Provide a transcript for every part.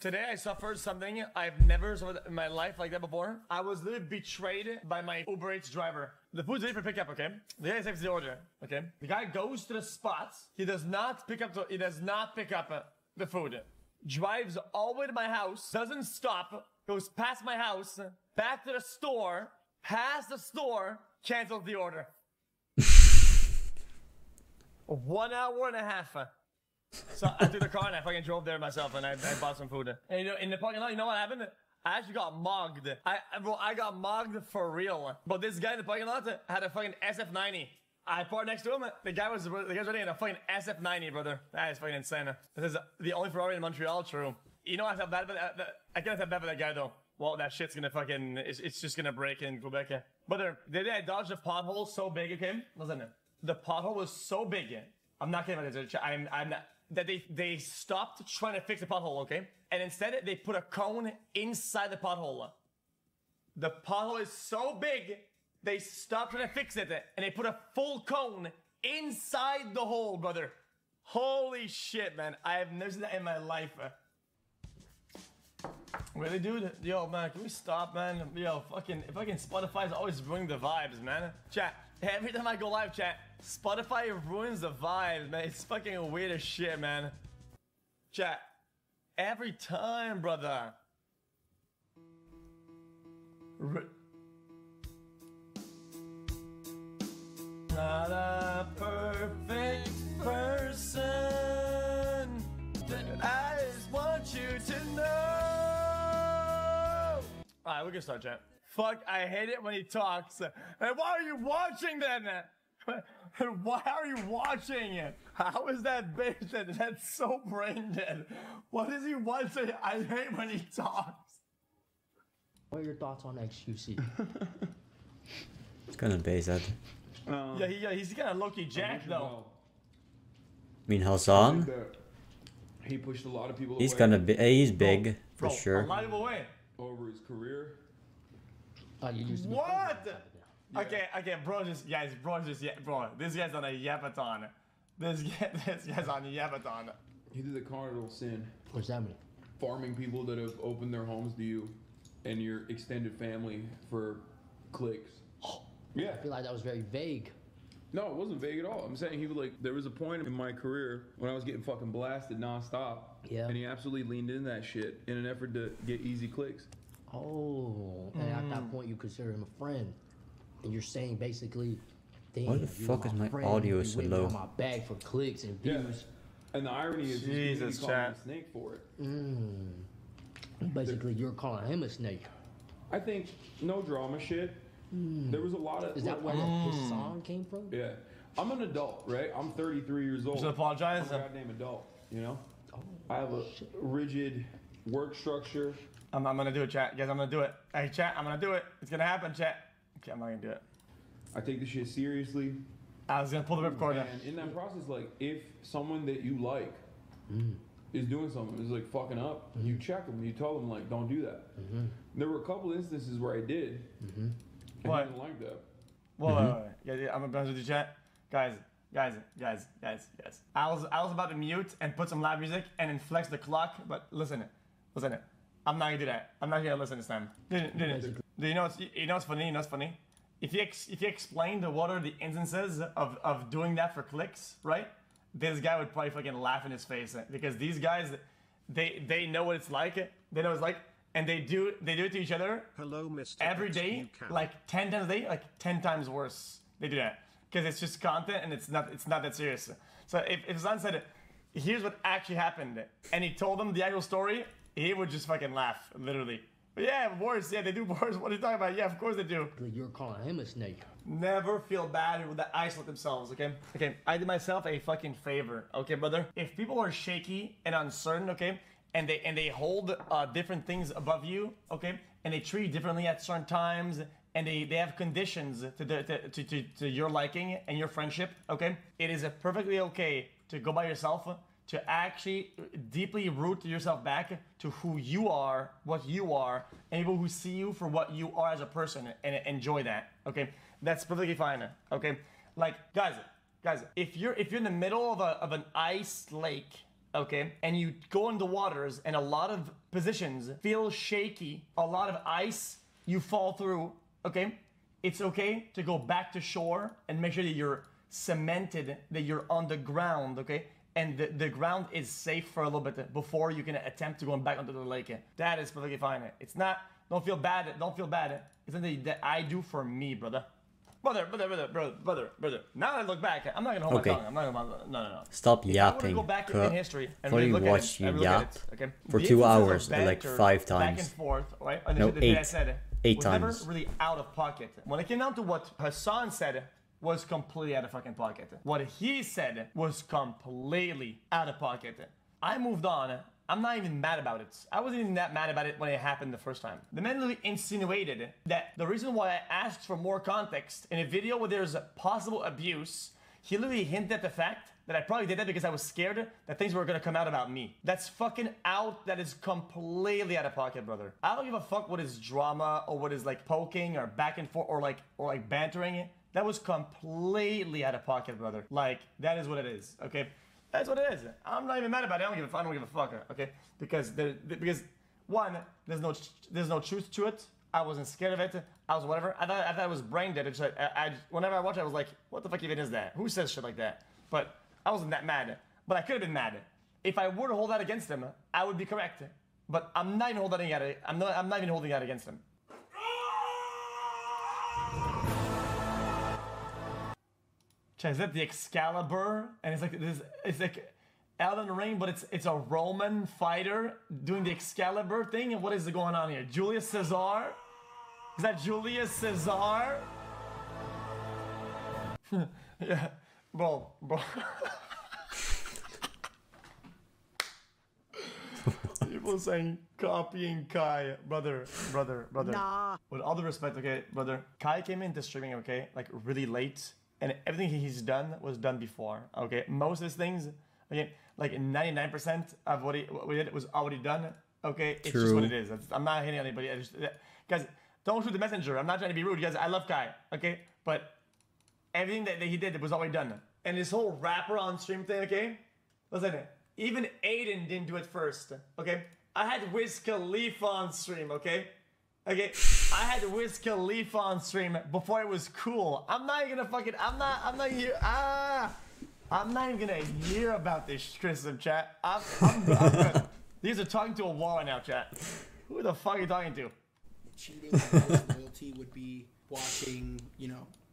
Today I suffered something I've never suffered in my life like that before. I was literally betrayed by my Uber Eats driver. The food's ready for pickup, okay? The guy takes the order, okay? The guy goes to the spot. He does not pick up the food. Drives all the way to my house, doesn't stop, goes past my house, back to the store, past the store, cancels the order. 1 hour and a half. So I took the car and I fucking drove there myself and I bought some food. And you know, in the parking lot, you know what happened? I actually got mugged. Bro, I got mugged for real. But this guy in the parking lot had a fucking SF90. I parked next to him. The guy was running in a fucking SF90, brother. That is fucking insane. This is the only Ferrari in Montreal, true. You know I felt bad, but I can't feel bad for that guy though. Well, that shit's gonna fucking, it's just gonna break in Quebec. But the day I dodged a pothole so big, okay? Listen, the pothole was so big. I'm not kidding about this. I'm not. That they stopped trying to fix the pothole, okay? And instead, they put a cone inside the pothole. The pothole is so big, they stopped trying to fix it, and they put a full cone inside the hole, brother. Holy shit, man. I have never seen that in my life. Really, dude? Yo, man, can we stop, man? Yo, fucking Spotify's always ruining the vibes, man. Chat, every time I go live, chat, Spotify ruins the vibes, man. It's fucking weird as shit, man. Chat, every time, brother. Not a perfect person. I just want you to know. Alright, we can start, chat. Fuck, I hate it when he talks. Hey, why are you watching then? Why are you watching it? How is that based? That's so brain dead. What does he want to? I hate when he talks. What are your thoughts on xQc? It's kind of base that. Yeah, he's kind of low-key jacked though. I mean, Hassan? He pushed a lot of people He's away. kind of he's big for Bro, sure. A lot of people away. Over his career. You used to be What? Yeah. Okay, bro, this guy's on a yapathon. This guy's on a yapathon. He did the cardinal sin. What's that mean? Farming people that have opened their homes to you and your extended family for clicks. Yeah. I feel like that was very vague. No, it wasn't vague at all. I'm saying he was like, there was a point in my career when I was getting fucking blasted nonstop. Yeah. And he absolutely leaned into that shit in an effort to get easy clicks. Oh, and at that point you consider him a friend. And you're saying basically, Why the fuck is my audio so low? On my bag for clicks and views. Yeah. And the irony is, Jesus, he's calling me a snake for it. Basically, you're calling him a snake. I think no drama shit. There was a lot of. Is that where his song came from? Yeah, I'm an adult, right? I'm 33 years old. Just apologize. I'm a goddamn adult, you know. I have a rigid work structure. I'm gonna do it, chat. Guys, I'm gonna do it. Hey, chat, I'm gonna do it. It's gonna happen, chat. Okay, I'm not gonna do it. I take this shit seriously. I was gonna pull the ripcord. And in that process, like, if someone that you like is doing something, is like fucking up, you check them. You tell them like, don't do that. There were a couple instances where I did. I didn't like that. Whoa, yeah, I'm gonna do the chat. Guys. I was about to mute and put some live music and then flex the clock, but listen. I'm not gonna do that. I'm not gonna listen this time. Do you know what's funny? If you explain what are the instances of doing that for clicks, right? This guy would probably fucking laugh in his face because these guys, they know what it's like. They know what it's like, and they do it to each other. Hello, Mr. Every day, like 10 times a day, like 10 times worse. They do that because it's just content and it's not that serious. So if Zan said, here's what actually happened, and he told them the actual story, he would just fucking laugh, literally. But yeah, worse. Yeah, they do worse. What are you talking about? Yeah, of course they do. You're calling him a snake. Never feel bad when they isolate themselves, okay? Okay, I did myself a fucking favor, okay, brother? If people are shaky and uncertain, okay, and they hold different things above you, okay, and they treat you differently at certain times, and they have conditions to your liking and your friendship, okay, it is perfectly okay to go by yourself, to actually deeply root yourself back to who you are, what you are, and people who see you for what you are as a person and enjoy that, okay? That's perfectly fine, okay? Like, guys, if you're in the middle of an iced lake, okay, and you go in the waters and a lot of positions feel shaky, a lot of ice, you fall through, okay, it's okay to go back to shore and make sure that you're cemented, that you're on the ground, okay, and the ground is safe for a little bit before you can attempt to go back onto the lake. That is perfectly fine. It's not, don't feel bad. It's something that I do for me, brother. Brother. Now that I look back, I'm not gonna hold my tongue. I'm not gonna, no. Stop yapping. If I were to go back in history and really look watch at it, you yap okay? for The 2 instances of hours, like banter 5 back and times. forth, right? And No, the thing I 8. said 8 was times. never really out of pocket. When it came down to what Hassan said, was completely out of fucking pocket. What he said was completely out of pocket. I moved on. I'm not even mad about it. I wasn't even that mad about it when it happened the first time. The man literally insinuated that the reason why I asked for more context in a video where there's possible abuse, he literally hinted at the fact that I probably did that because I was scared that things were gonna come out about me. That's fucking out. That is completely out of pocket, brother. I don't give a fuck what is drama or what is like poking or back and forth or like bantering. That was completely out of pocket, brother. Like, that is what it is, okay? That's what it is. I'm not even mad about it. I don't give a fuck, okay? Because one, there's no truth to it. I wasn't scared of it. I was whatever. I thought it was brain dead. It's like, whenever I watch it, I was like, what the fuck even is that? Who says shit like that? But I wasn't that mad. But I could have been mad. If I were to hold that against him, I would be correct. But I'm not even holding that. I'm not even holding that against him. Is that the Excalibur? And it's like Elden Ring, but it's a Roman fighter doing the Excalibur thing. And what is going on here? Julius Caesar? Is that Julius Caesar? Yeah, bro. People saying copying Kai, brother. Nah. With all the respect, okay, brother. Kai came into streaming, okay, like really late. And everything he's done was done before, okay? Most of his things, again, like 99% of what we did was already done, okay? It's just what it is. I'm not hitting anybody. Guys, don't shoot the messenger. I'm not trying to be rude, guys. I love Kai, okay? But everything that he did was already done. And this whole rapper on stream thing, okay? Listen, even Aiden didn't do it first, okay? I had Wiz Khalifa on stream, okay? Okay, I had Wiz Khalifa on stream before it was cool. I'm not even gonna fucking, I'm not here, I'm not even gonna hear about this criticism, chat. I'm good. These are talking to a wall right now, chat. Who the fuck are you talking to? Cheating and loyalty would be watching,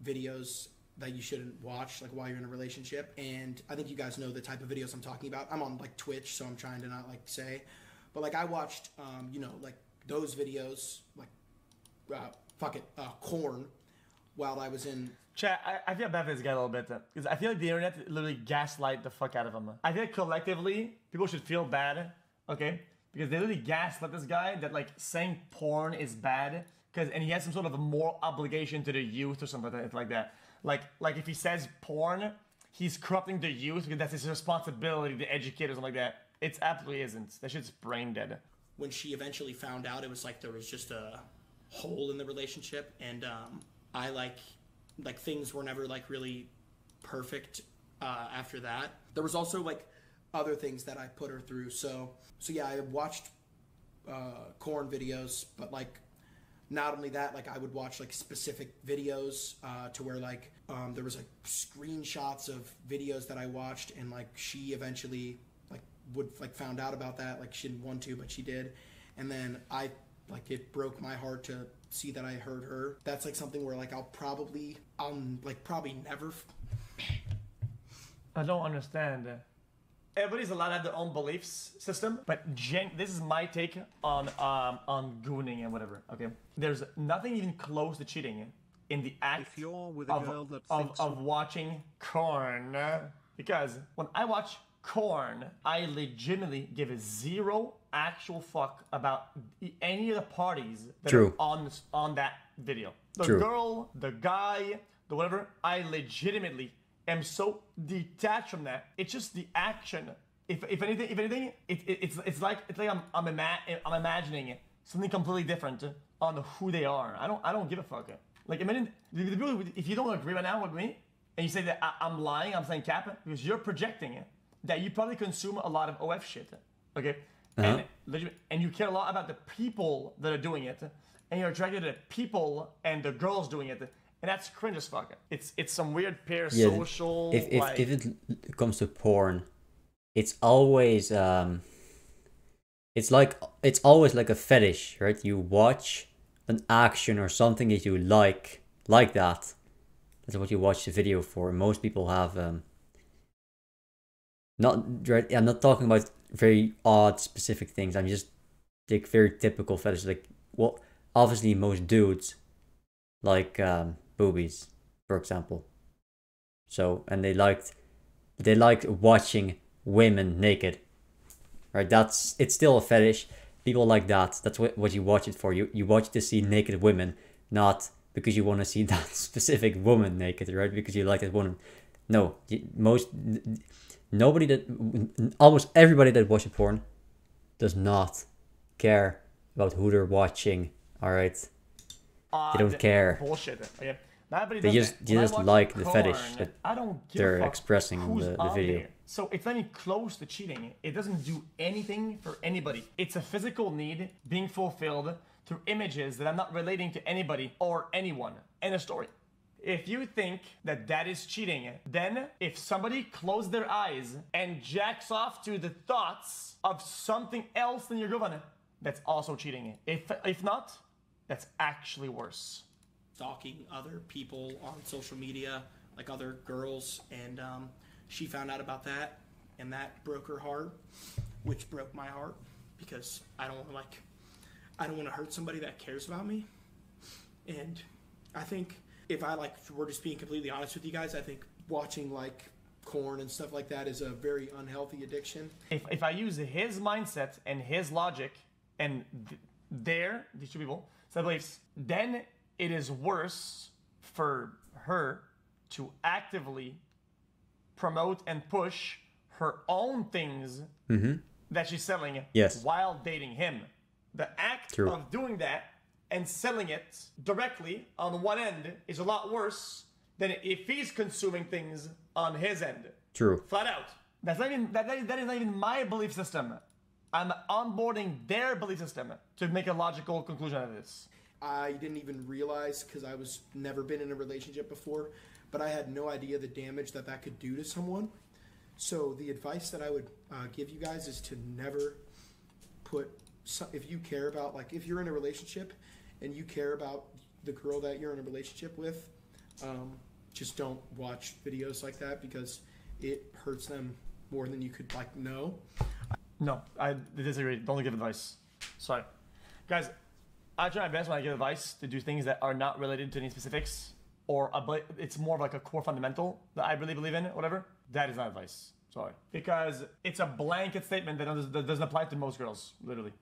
videos that you shouldn't watch, like while you're in a relationship. And I think you guys know the type of videos I'm talking about. I'm on like Twitch, so I'm trying to not like say, but like I watched, like those videos, like, Corn, while I was in... Chat, I feel bad for this guy a little bit, because I feel like the internet literally gaslight the fuck out of him. I feel like collectively, people should feel bad, okay? Because they literally gaslight this guy that, like, saying porn is bad, and he has some sort of a moral obligation to the youth or something like that. Like if he says porn, he's corrupting the youth, because that's his responsibility to educate or something like that. It absolutely isn't. That shit's brain dead. When she eventually found out, it was like there was just a hole in the relationship, and I like things were never like really perfect after that. There was also like other things that I put her through. So yeah, I watched Corn videos, but like not only that, like I would watch like specific videos to where like there was like screenshots of videos that I watched, and like she eventually found out about that. Like she didn't want to, but she did. And then it broke my heart to see that I hurt her. That's like something where like I'll probably never. I don't understand. Everybody's allowed to have their own beliefs system, but this is my take on gooning and whatever. Okay, there's nothing even close to cheating in the act if you're with a girl that of watching Corn, because when I watch Corn, I legitimately give a zero actual fuck about any of the parties that are on that video. The girl, the guy, the whatever. I legitimately am so detached from that. It's just the action. If anything, it's like I'm imagining something completely different on who they are. I don't give a fuck. Like imagine if you don't agree right now with me and you say that I'm lying, I'm saying cap because you're projecting it. that you probably consume a lot of OF shit. Okay? Uh-huh. And you care a lot about the people that are doing it, and you're attracted to the people and the girls doing it, and that's cringe as fuck. It's some weird parasocial. If it comes to porn, it's always it's always like a fetish, right? You watch an action or something that you like that. That's what you watch the video for. Most people have not right. I'm not talking about very odd specific things. I'm just like very typical fetish. Like, well, obviously most dudes like boobies, for example. So, and they liked watching women naked, right? It's still a fetish. People like that. That's what you watch it for. You watch to see naked women, not because you want to see that specific woman naked, right? Because you like that woman. No, almost everybody that watches porn does not care about who they're watching. All right, they don't care. Bullshit. Okay. They just like the fetish that they're expressing in the video. There. So it's not even close to cheating. It doesn't do anything for anybody. It's a physical need being fulfilled through images that I'm not relating to anybody or anyone. End of story. If you think that is cheating, then if somebody closes their eyes and jacks off to the thoughts of something else than your girlfriend, that's also cheating. If not, that's actually worse. Stalking other people on social media, like other girls, and she found out about that, and that broke her heart, which broke my heart, because I don't want to hurt somebody that cares about me. And I think if we're just being completely honest with you guys, I think watching like porn and stuff like that is a very unhealthy addiction. If I use his mindset and his logic and these two people set beliefs, then it is worse for her to actively promote and push her own things that she's selling while dating him. The act of doing that and selling it directly on one end is a lot worse than if he's consuming things on his end. True. Flat out. That is not even my belief system. I'm onboarding their belief system to make a logical conclusion out of this. I didn't even realize, because I was never been in a relationship before, but I had no idea the damage that could do to someone. So the advice that I would give you guys is to never put, if you care about, like if you're in a relationship and you care about the girl that you're in a relationship with, just don't watch videos like that, because it hurts them more than you could know. No, I disagree. Don't give advice. Sorry. Guys, I try my best when I give advice to do things that are not related to any specifics, or it's more of like a core fundamental that I really believe in, whatever. That is not advice. Sorry. Because it's a blanket statement that doesn't apply to most girls, literally.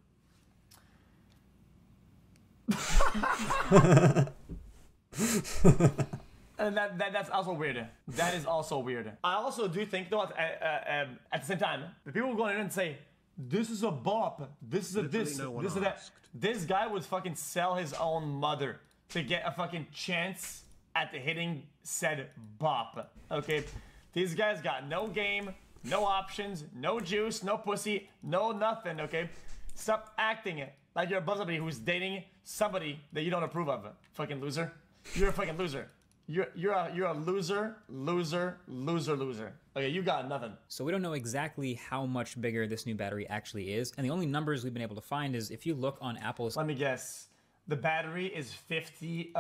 And that's also weird. That is also weird. I also do think, though, at the same time, the people go in and say, this is a bop, this is a this is a that. This guy would fucking sell his own mother to get a fucking chance at hitting said bop. Okay? These guys got no game, no options, no juice, no pussy, no nothing, okay? Stop acting it like you're above somebody who's dating somebody that you don't approve of. Fucking loser. You're a fucking loser. You're a loser. Okay, you got nothing. So we don't know exactly how much bigger this new battery actually is, and the only numbers we've been able to find is if you look on Apple's... Let me guess. The battery is 50,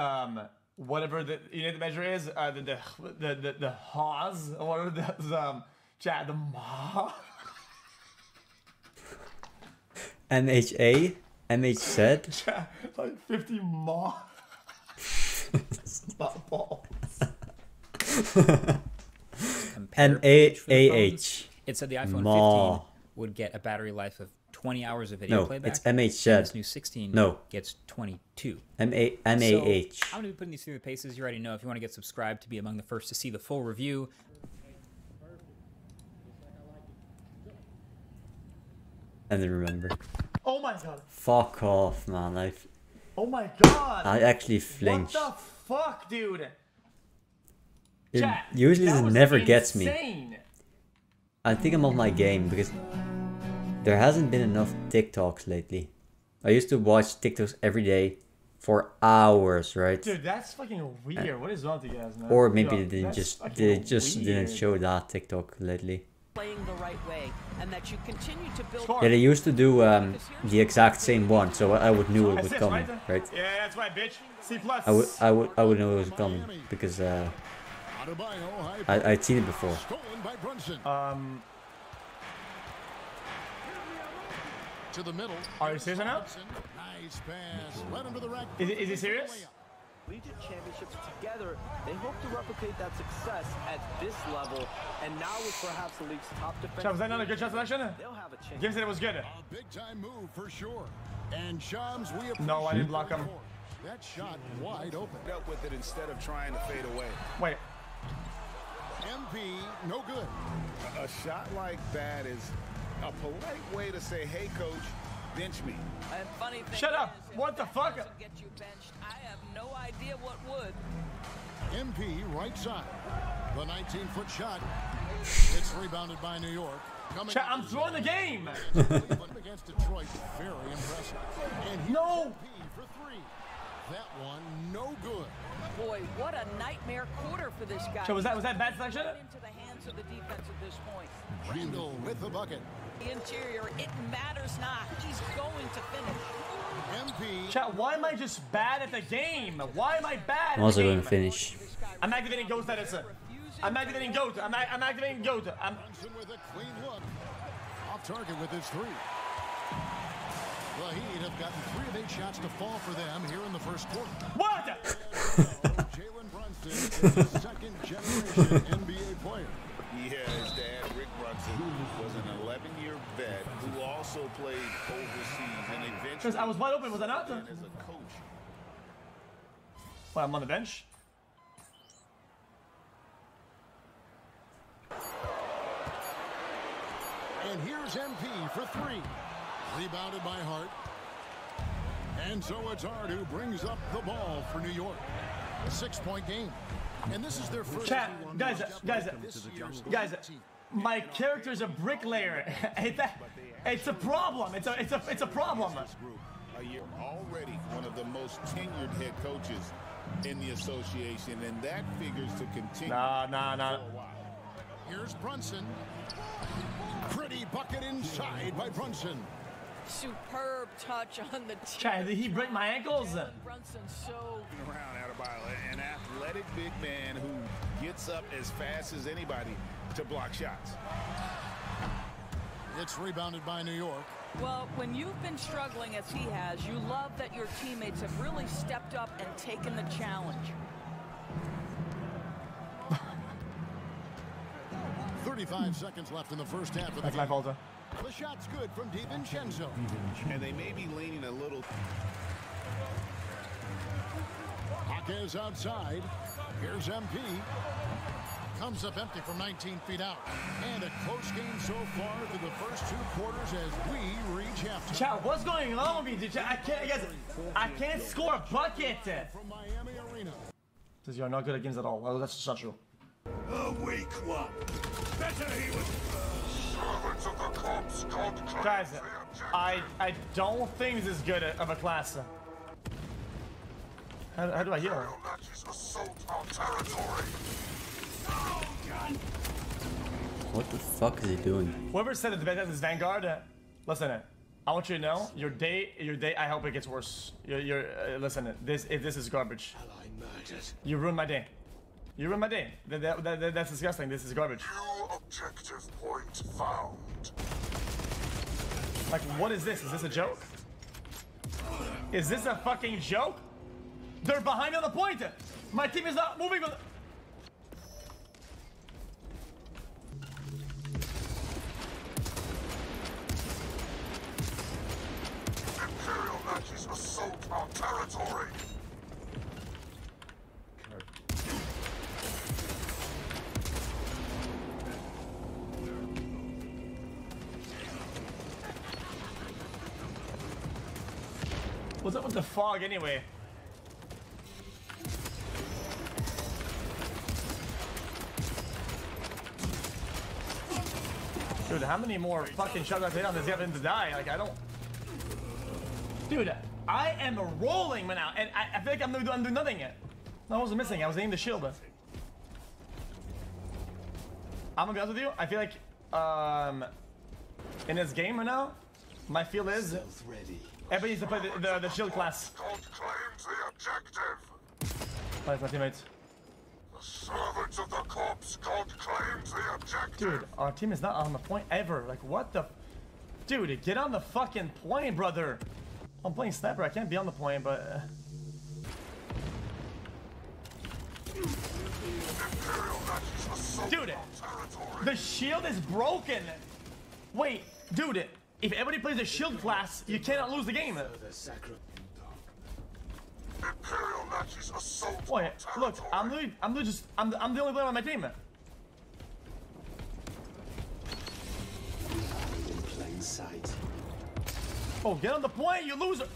whatever the unit of measure is, the Haws, or whatever the Ma. MHA? MHZ? Like 50 Ma. Not balls. MAAH. It said the iPhone 15 would get a battery life of 20 hours of video playback. It's MHZ. This new 16 gets 22. MAH. So, I'm going to be putting these through the paces. You already know. If you want to get subscribed to be among the first to see the full review. And then remember. Oh my god. Fuck off, man. Oh my god. I actually flinch. What the fuck, dude? Usually it never gets me. I think I'm off my game because there hasn't been enough TikToks lately. I used to watch TikToks every day for hours, right? Dude, that's fucking weird. What is wrong with you guys, man? Or maybe Yo, they that's just fucking didn't weird. show that TikTok lately. Playing the right way, and that you continue to build. Yeah, they used to do the exact same one, so I would knew it was coming, right? Yeah, that's right, bitch. C+. I would know it was coming because I'd seen it before. To the middle. Are you serious now? Nice pass. Right under the rack. Is he serious? Collegiate championships together, they hope to replicate that success at this level, and now with perhaps the league's top defense. Was that not a good shot selection? They'll have a chance. Gibbs said it was good. A big time move for sure. And Shams, we appreciate No, I didn't block him. that shot wide open. Up with it instead of trying to fade away. Wait. MP, no good. A shot like that is a polite way to say, hey, coach, bench me. And funny thing Shut up. is, if What the that fuck? doesn't get you benched, I have no idea what would. MP right side. The 19-foot shot. It's rebounded by New York. I'm throwing the game. Cleveland against Detroit. Very impressive. And here's No. MP for three. That one no good. Boy, what a nightmare quarter for this guy. So was that bad selection? Into the hands of the defense at this point. Randall with the bucket. The interior, it matters not. He's going to finish. MP. Chat, why am I just bad at the game? Why am I bad at I'm also the going game? to finish. I'm activating Ghost status. I'm activating Goat. I'm activating Goat. Brunson with a clean look. Off target with his three. The Heat have gotten 3 of 8 shots to fall for them here in the first quarter. What? Jalen Brunson is a second-generation NBA player. Yeah, his dad, Rick Brunson, was an 11-year vet who also played overseas and eventually Because I was wide open, was I not? as a coach. Well, I'm on the bench. And here's MP for 3. Rebounded by Hart. And so it's Hart who brings up the ball for New York. A 6-point game. And this is their first. Chat, guys, my character's a bricklayer. It's a problem. It's a problem. A year already one of the most tenured head coaches in the association, and that figures to continue. Nah. Here's Brunson. Pretty bucket inside by Brunson. Superb touch on the tee. Chat, did he break my ankles? Brunson so Around Adebayo, an athletic big man who gets up as fast as anybody to block shots. It's rebounded by New York. well. When you've been struggling as he has, you love that your teammates have really stepped up and taken the challenge. 35 seconds left in the first half of the That's game. my fault. The shot's good from DiVincenzo. And they may be leaning a little. Jaquez outside. Here's MP. Comes up empty from 19 feet out. And a close game so far through the first 2 quarters as we reach halftime. Chat, what's going on with me? Dude? I can't score a bucket. From Miami Arena. Says you're not good at games at all. Well, that's just not true. A weak one. Better he was. Servants of the cops can't Guys, I don't think this is good of a class. How do I heal? assault our territory. What the fuck is he doing? Whoever said that the best is Vanguard, listen. I want you to know your day. I hope it gets worse. Listen. If this is garbage, you ruined my day. You ruined my day. That's disgusting. This is garbage. New objective point found. Like, what is this? Is this a joke? Is this a fucking joke? They're behind on the point. My team is not moving. Imperial matches assault our territory. What's up with the fog anyway? Dude, how many more fucking shots I hit on this guy to die? Like, I don't... Dude, I am rolling right now, and I feel like I'm doing nothing yet. No, I wasn't missing. I was hitting the shield. I'm gonna be honest with you. I feel like, in this game right now, my feel is everybody needs to play the shield class. Play my teammates. Servants of the corpse, God claims the objective. Dude, our team is not on the point ever. Like, what the? Dude, get on the fucking point, brother. I'm playing sniper. I can't be on the point, but. Dude, the shield is broken. Wait, dude, if everybody plays a shield class, you cannot lose the game. Imperial Nazis assault. Wait, look, I'm the only player on my team. In plain sight. Oh, get on the point, you loser.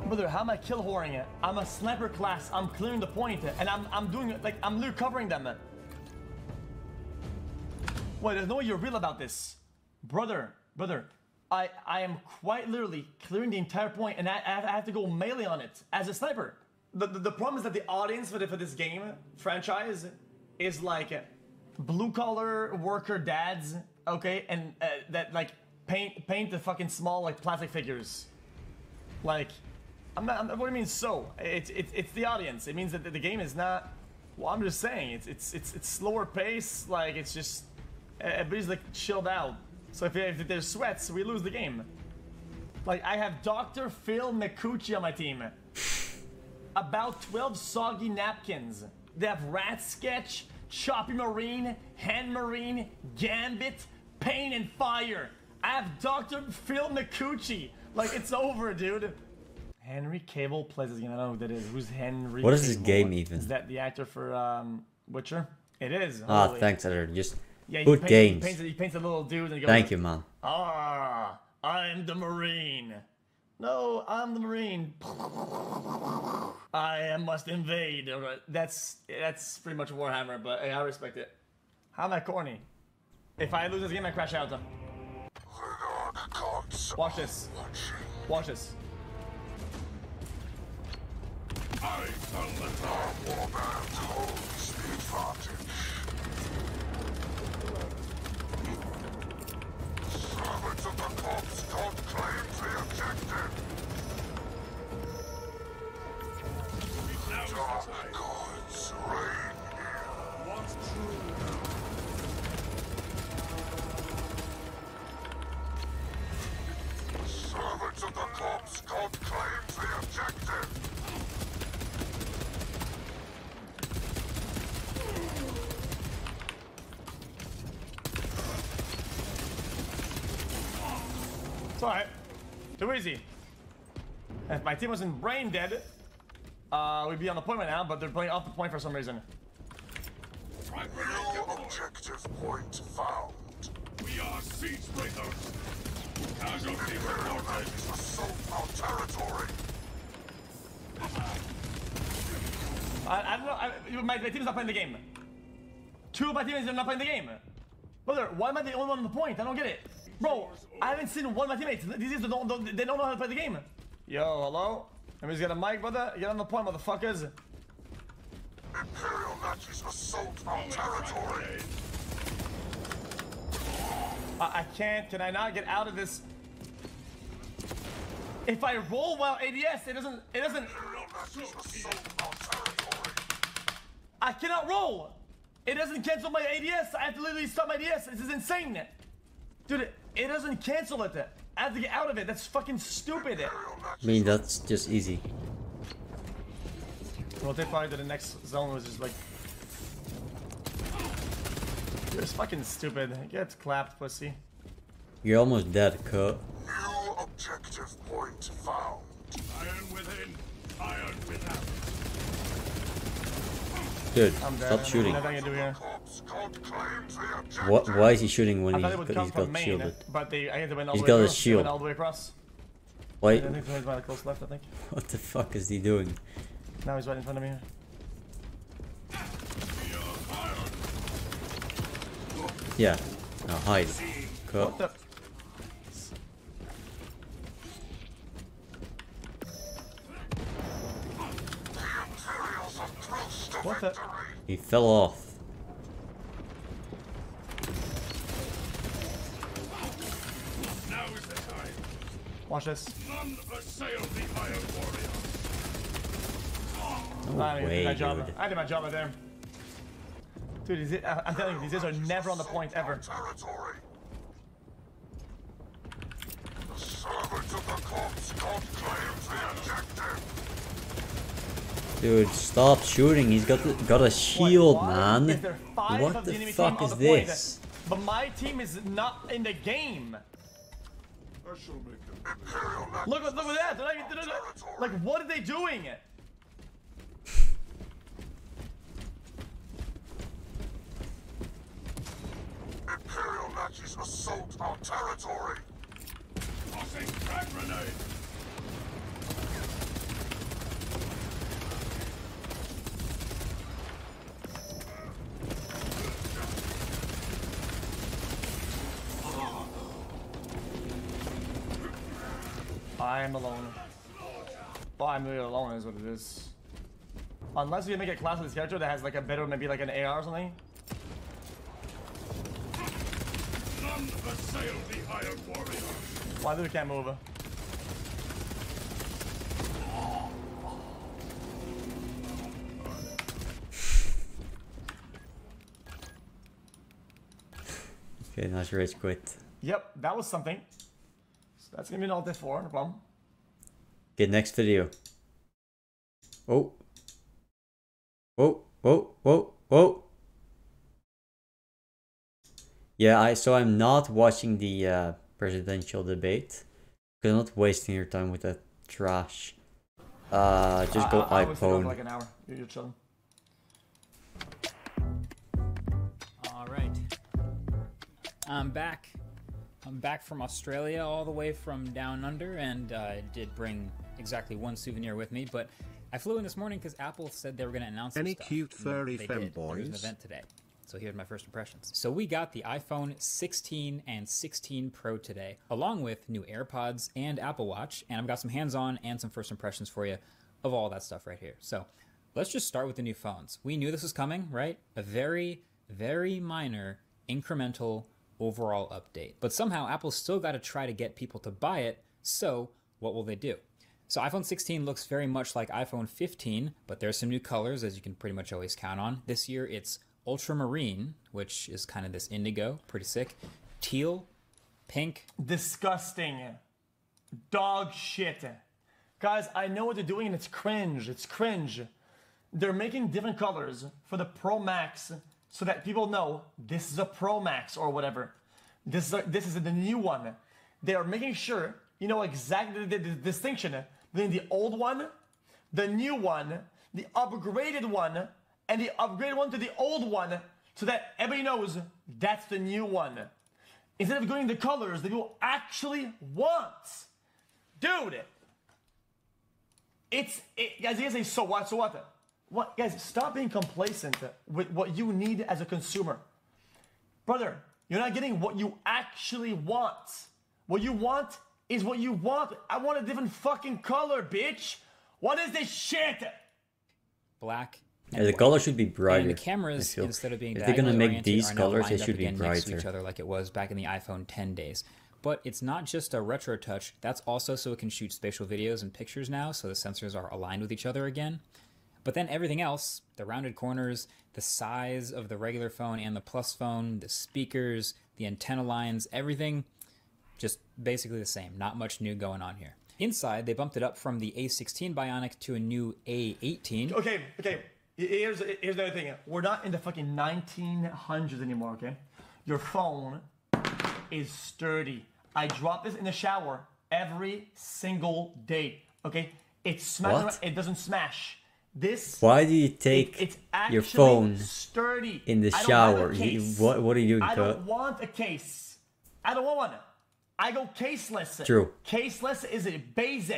Brother, how am I kill whoring it? I'm a sniper class. I'm clearing the point, and I'm doing it like I'm literally covering them. Wait, there's no way you're real about this, brother. I am quite literally clearing the entire point, and I have to go melee on it as a sniper. The problem is that the audience for this game franchise is like blue collar worker dads, okay, and that like paint the fucking small like plastic figures. Like, I'm not. What do you mean? So it's the audience. It means that the game is not. Well, I'm just saying it's slower pace. Like, it's just everybody's like chilled out. So if there's sweats, we lose the game. Like, I have Dr. Phil McCucci on my team. About 12 soggy napkins. They have Rat Sketch, Choppy Marine, Hand Marine, Gambit, Pain and Fire. I have Dr. Phil McCucci. Like, it's over, dude. Henry Cable plays this game. I don't know who that is. Who's Henry What is Cable? this game even? Is that the actor for Witcher? It is. Ah, Holy. thanks, Editor. Just Yeah, good games. He paints a little dude and goes, Thank you, man. Ah, I'm the Marine. No, I'm the Marine. I must invade. That's pretty much Warhammer, but hey, I respect it. How am I corny? If I lose this game, I crash out. Watch this. Watch this. I tell the Dark Warband holds the advantage. Servants of the corpse, God claims the objective. Dark gods reign here. What's true? Servants of the corpse, God claims the objective. It's alright. Too easy. If my team wasn't brain dead, we'd be on the point right now, but they're playing off the point for some reason. New objective point found. We are siege breakers. Casualty reported. Assault our territory. I don't know. My team's not playing the game. Two of my teammates are not playing the game. Brother, why am I the only one on the point? I don't get it. Bro, I haven't seen one of my teammates. These guys they don't know how to play the game. Yo, hello? Everybody's got a mic, brother? Get on the point, motherfuckers. Imperial Nazis assault our territory. I can't. Can I not get out of this? If I roll while ADS, it doesn't. Imperial Nazis assault our territory. I cannot roll. It doesn't cancel my ADS. I have to literally stop my ADS. This is insane. Dude, it doesn't cancel it. I have to get out of it. That's fucking stupid. I mean, that's just easy. We'll take probably to the next zone, which is like... You're just fucking stupid. Get clapped, pussy. You're almost dead, cut. New objective point found. Iron within, iron without. Dude, I'm dead. stop shooting. Nothing I can do here. What? Why is he shooting when I he's thought it would come got from main, shielded? but I had to win all He's the got way his across. shield. Went all the way across. Wait. I think he's by the close left, I think. What the fuck is he doing? Now he's right in front of me. Yeah. Now hide. Cut. What the? What the? He fell off. Now is the time. Watch this. None assail the Iron Warrior. No I did way, my job. dude. I did my job right there. Dude, I'm telling you, these guys are never on the point ever. Territory. The servant of the corpse god claims the objective. Dude, stop shooting. He's got a shield, Why man. is there 5 What of the enemy fuck team is on the point? this? But my team is not in the game. I shall make them. Imperial Look at that. Like, what are they doing? Imperial Nazis assault our territory. Tossing frag grenade. I am alone. Well, I'm really alone is what it is. Unless we make a class with this character that has like a better, maybe like an AR or something. None assail the Iron Warrior. Why do we can't move? Okay, nice rage quit. Yep, that was something. So that's gonna be an alt F4, no problem. Okay, next video. Oh. Whoa, whoa, whoa, whoa. Yeah, so I'm not watching the presidential debate. Because I'm not wasting your time with that trash. Just go I was thinking iPhone. for like an hour. You're chilling. All right. I'm back. I'm back from Australia, all the way from down under, and I did bring exactly one souvenir with me, but I flew in this morning because Apple said they were going to announce Any some stuff. cute furry They did. There was an femboys? event today. So here's my first impressions. So we got the iPhone 16 and 16 Pro today, along with new AirPods and Apple Watch, and I've got some hands-on and some first impressions for you of all that stuff right here. So let's just start with the new phones. We knew this was coming, right? A very, very minor incremental overall update. But somehow Apple's still got to try to get people to buy it, so what will they do? So iPhone 16 looks very much like iPhone 15, but there's some new colors, as you can pretty much always count on. This year it's ultramarine, which is kind of this indigo, pretty sick. Teal, pink. Disgusting. Dog shit. Guys, I know what they're doing and it's cringe. It's cringe. They're making different colors for the Pro Max so that people know this is a Pro Max or whatever. This is the new one. They are making sure you know exactly the distinction between the old one, the new one, the upgraded one, and the upgraded one to the old one, so that everybody knows that's the new one. Instead of going the colors that people actually want. Dude, guys, you guys say, so what? So what? What? Guys, stop being complacent with what you need as a consumer. Brother, you're not getting what you actually want. What you want is what you want. I want a different fucking color, bitch. What is this shit? Black. Yeah, the color should be brighter. And the cameras, instead of being if they're gonna diagonally make oriented, these are now colors, they lined up should be again next to each brighter. other like it was back in the iPhone 10 days. But it's not just a retro touch. That's also so it can shoot spatial videos and pictures now, so the sensors are aligned with each other again. But then everything else, the rounded corners, the size of the regular phone and the Plus phone, the speakers, the antenna lines, everything just basically the same. Not much new going on here. Inside, they bumped it up from the A16 Bionic to a new A18. Okay. Here's the other thing. We're not in the fucking 1900s anymore, okay? Your phone is sturdy. I drop this in the shower every single day, okay? It's smashed. What? It doesn't smash. This. Why do you take it's your actually phone sturdy. in the I don't shower? want a case. What are you doing, I Kurt? don't want a case. I don't want one. I go caseless. True. Caseless is a based.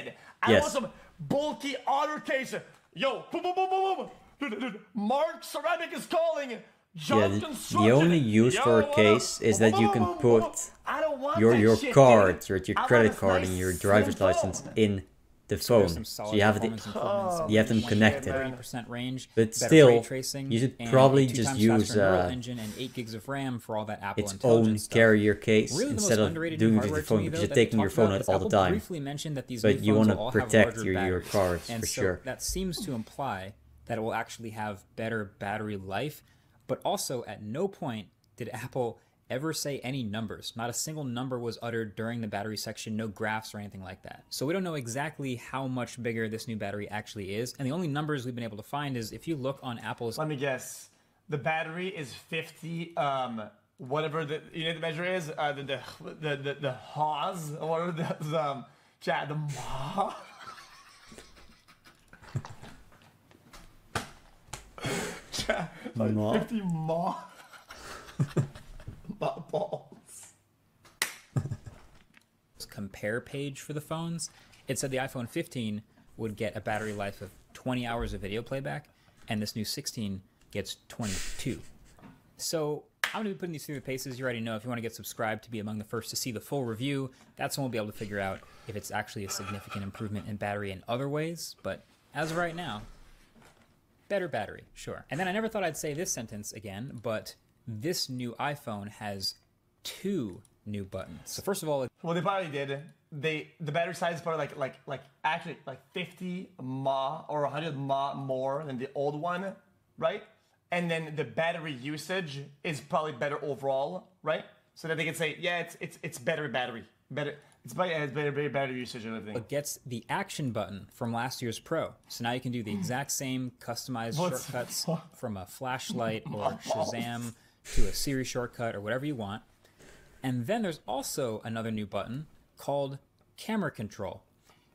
I Yes. want some bulky otter case. Yo, boom, boom, boom, boom, boom. Dude, Mark Ceramic is calling. Yeah, the only use for a case is that you can put your cards or your credit card and your driver's license in the phone, so you have them connected. 30% range, but better still, ray tracing, you should and probably a 2 just times use faster neural engine and 8 gigs of RAM for all that Apple its own intelligence stuff. carrier case Really, instead the most of underrated doing it with hardware your to phone, me, because though, you're that they taking your talked phone about out is all the Apple time. briefly mentioned that these But new you phones want will all to have protect larger your batteries. cards And for so sure. that seems to imply that it will actually have better battery life, but also at no point did Apple ever say any numbers. Not a single number was uttered during the battery section, no graphs or anything like that. So we don't know exactly how much bigger this new battery actually is, and the only numbers we've been able to find is if you look on Apple's... Let me guess. The battery is 50, whatever the unit measure is, the Haws, or whatever the chat, the Ma. Chat, like Ma. 50 Ma. Balls. compare page for the phones, it said the iPhone 15 would get a battery life of 20 hours of video playback, and this new 16 gets 22. So I'm going to be putting these through the paces. You already know if you want to get subscribed to be among the first to see the full review, that's when we'll be able to figure out if it's actually a significant improvement in battery in other ways. But as of right now, better battery, sure. And then I never thought I'd say this sentence again, but this new iPhone has 2 new buttons. So first of all, Well, they probably did. The battery size is probably actually 50 mAh or 100 mAh more than the old one, right? And then the battery usage is probably better overall, right? So that they can say, yeah, it's better battery, better. It's better battery usage and everything. it gets the action button from last year's Pro. So now you can do the exact same customized shortcuts from a flashlight or Shazam to a Siri shortcut or whatever you want. And then there's also another new button called Camera Control.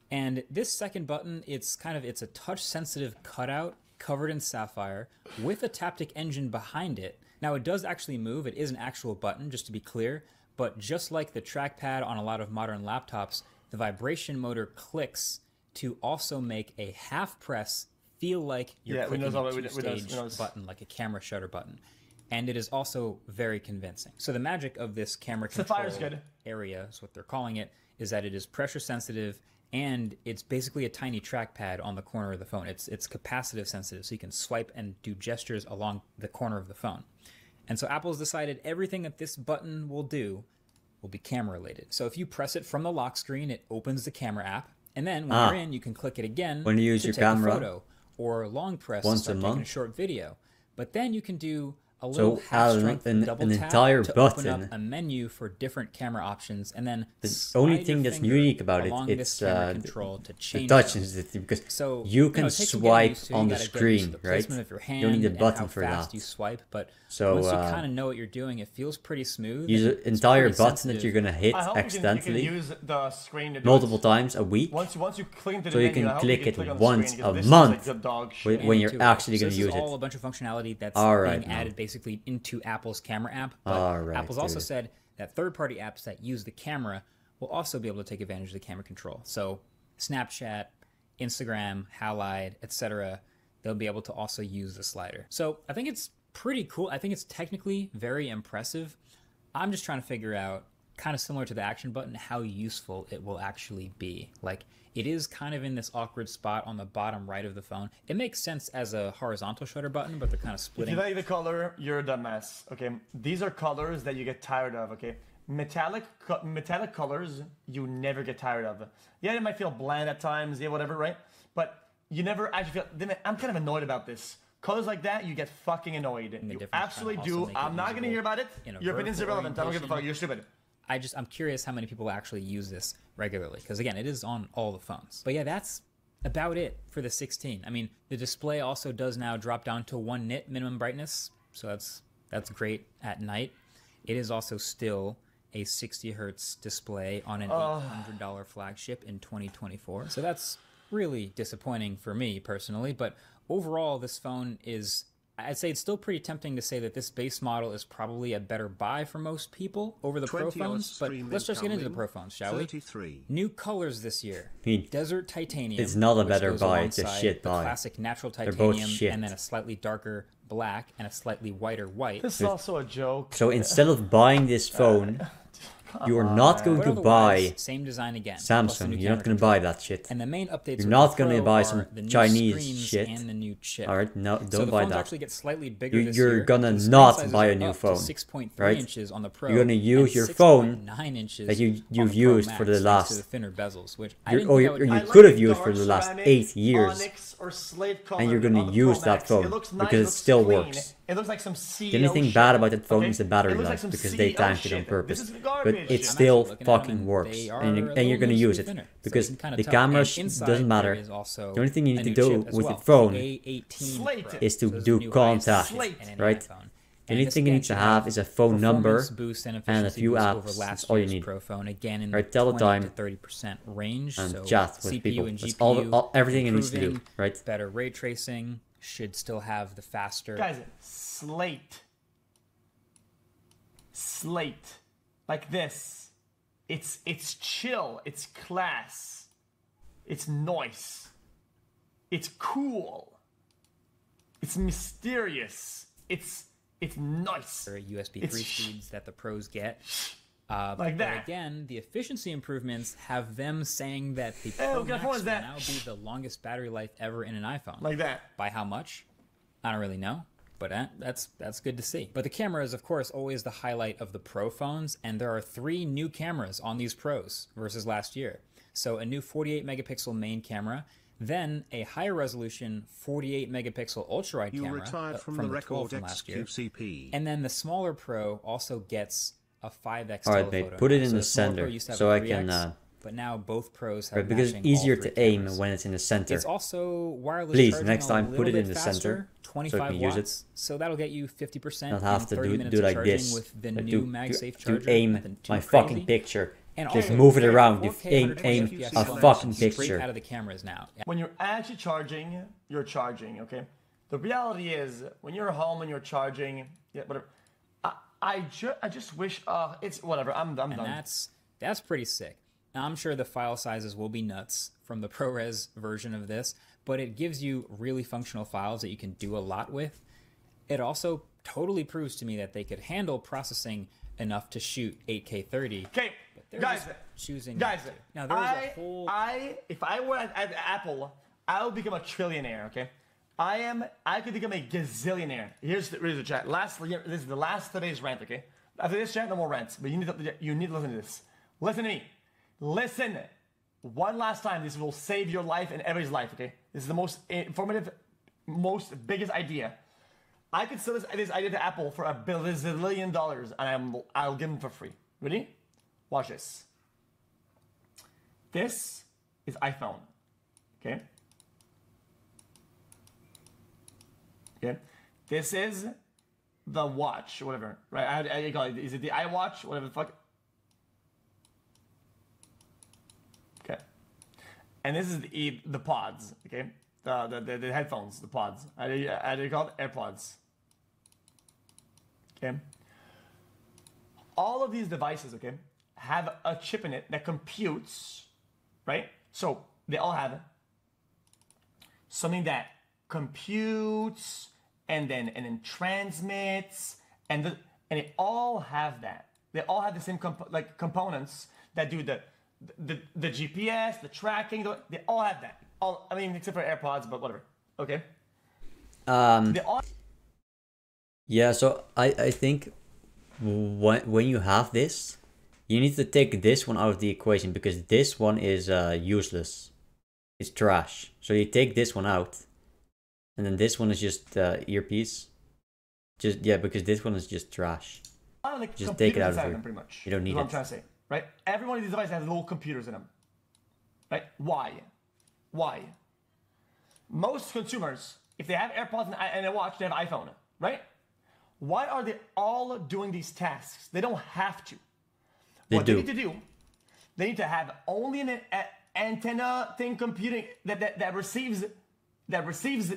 And this second button, it's a touch-sensitive cutout covered in sapphire with a Taptic engine behind it. Now it does actually move. It is an actual button, just to be clear. But just like the trackpad on a lot of modern laptops, the vibration motor clicks to also make a half press feel like you're clicking a two-stage button, like a camera shutter button. And it is also very convincing. So the magic of this camera control area, is what they're calling it, is that it is pressure sensitive and it's basically a tiny trackpad on the corner of the phone. It's capacitive sensitive, so you can swipe and do gestures along the corner of the phone. And so Apple's decided everything that this button will do will be camera related. So if you press it from the lock screen, it opens the camera app. And then when you're in, you can click it again when you use to your take camera a photo or long press to start taking a short video. But then you can do a little half-strength double tap entire to button, open up a menu for different camera options, and then the only thing that's unique about it, it's control to change the touch sensitivity, because so, you can swipe on the screen, right? You don't need a button for that. You swipe, but so once you kind of know what you're doing, it feels pretty smooth. Use an entire button that you're gonna hit accidentally you can use the screen to do multiple times a week. Once you click into the so you menu, can click it on once screen, a month like when you're actually gonna this use is it. all a bunch of functionality that's Right, being added basically into Apple's camera app. But Apple's also said that third-party apps that use the camera will also be able to take advantage of the camera control. So Snapchat, Instagram, Halide, etc., they'll be able to also use the slider. So I think it's pretty cool. I think it's technically very impressive. I'm just trying to figure out, kind of similar to the action button, how useful it will actually be. Like, it is kind of in this awkward spot on the bottom right of the phone. It makes sense as a horizontal shutter button, but they're kind of splitting. If you like the color, you're a dumbass. Okay, these are colors that you get tired of. Okay, metallic colors you never get tired of. Yeah, it might feel bland at times. Yeah, whatever, right? But you never actually feel. I'm kind of annoyed about this. Colors like that, you get fucking annoyed. You absolutely do. I'm not gonna hear about it. Your opinion's irrelevant. I don't give a fuck. You're stupid. I'm curious how many people actually use this regularly, because again, it is on all the phones. But yeah, that's about it for the 16. I mean, the display also does now drop down to 1 nit minimum brightness, so that's great at night. It is also still a 60 hertz display on an $800 flagship in 2024. So that's really disappointing for me personally, but overall this phone is, I'd say it's still pretty tempting to say that this base model is probably a better buy for most people over the Pro phones, but let's just get into the Pro phones, shall we? New colors this year. Desert Titanium. It's not a which better goes buy, it's a alongside shit the buy. classic natural They're both titanium, shit. and then a slightly darker black and a slightly whiter white. This is also a joke. So instead of buying this phone, you are not going But to otherwise, buy same design again. plus the Samsung. new You're not camera going to buy that shit. And the main updates You're with not the going to Pro buy are some the new Chinese screens shit. and the new chip. Alright, no, don't so the buy phones that. actually get slightly bigger this You're year. gonna So the screen not sizes buy a are new up to phone, 6.3 right? inches on the Pro. You're gonna and use your phone 6.9 inches that on you've the Pro used for Max, the thanks last. to the thinner bezels, which I You're, didn't or think you, I or would you like. could the have used for dark the last ceramic, 8 years, onyx or slate and you're colored gonna on the use Pro that Max. phone It looks nice, because it looks still clean. works. It looks like some CEO The only thing shit. bad about that phone Okay? is the battery It looks like life some because they CEO tanked it shit. on purpose. This is But garbage. it I'm actually still looking at them fucking and works, they are and, a and you're little gonna use it thinner, so because you can kinda the tell. camera And inside doesn't there matter. is also The only thing you a need to new do chip as with well, the phone A18 Slate. Pro. is So to there's do a new contact, Slate. and a new right? iPhone. The And only this thing you again need to should have is a phone number performance boost and and a efficiency few boost apps. over That's last all you year's need. Pro phone, again in Right, the tell the 20 time to 30% range. and so chat with CPU people. and That's GPU everything it needs to do, improving, right? better ray tracing, should still have the faster. Guys, slate. Slate. Like this. It's chill. It's class. It's nice. It's cool. It's mysterious. It's nice. USB 3 It's speeds that the pros get. Like but that. again, the efficiency improvements have them saying that the Oh, Pro what Max phone will is that? now be the longest battery life ever in an iPhone. Like that. By how much? I don't really know, but that's good to see. But the camera is, of course, always the highlight of the Pro phones, and there are 3 new cameras on these Pros versus last year. So a new 48 megapixel main camera, then a higher resolution 48 megapixel ultra wide camera retired from from the the 12 record from last year. xQc. And then the smaller Pro also gets a 5x All right, telephoto. mate, put it now. in So the smaller Pro center used to have so a I can. 3x, but now both Pros have Right, because it's matching all easier 3 to aim cameras. when it's in the center. It's also wireless Please, charging next a time, put little it in bit the faster, center, so I 25 can use it. watts. So that'll get you 50% Not have in to 30 minutes do of like charging this. with the Like new MagSafe to charger. aim Nothing too my crazy. fucking picture. And Just also, move it around. You 4K aim 120 FPS a flash fucking straight picture. out of the cameras now. When you're actually charging, you're charging, okay? The reality is, when you're home and you're charging, yeah, whatever. I just wish, it's whatever. I'm done. And that's pretty sick. Now, I'm sure the file sizes will be nuts from the ProRes version of this, but it gives you really functional files that you can do a lot with. It also totally proves to me that they could handle processing enough to shoot 8K 30. Okay, They're guys, just choosing guys. not to. Now there was a whole. If I were at Apple, I would become a trillionaire. Okay, I could become a gazillionaire. Here's the chat. This is the last today's rant. Okay, after this chat, no more rants. But you need to listen to this. Listen to me. Listen. One last time. This will save your life and everybody's life. Okay, this is the most informative, biggest idea. I could sell this idea to Apple for $1 billion, and I'll give them for free. Ready? Watch this. This is iPhone. Okay. Okay. This is the watch, whatever. Right? How do you call it? Is it the iWatch? Whatever the fuck. Okay. And this is the pods. Okay. The headphones, the pods. How do you call it? AirPods. Okay. All of these devices, okay, have a chip in it that computes, right? So they all have something that computes and then transmits, and they all have that. They all have the same components that do the GPS, the tracking. They all have that. I mean, except for AirPods, but whatever. Okay. They all. Yeah, so I think when you have this, you need to take this one out of the equation because this one is useless. It's trash. So you take this one out, and then this one is just earpiece. Because this one is just trash. Just take it out of here. Pretty much. You don't need That's what it. I'm trying to say, right? Every one of these devices has little computers in them, right? Why? Most consumers, if they have AirPods and a watch, they have iPhone, right? Why are they all doing these tasks? They don't have to. They need to do, they need to have only an antenna thing computing that receives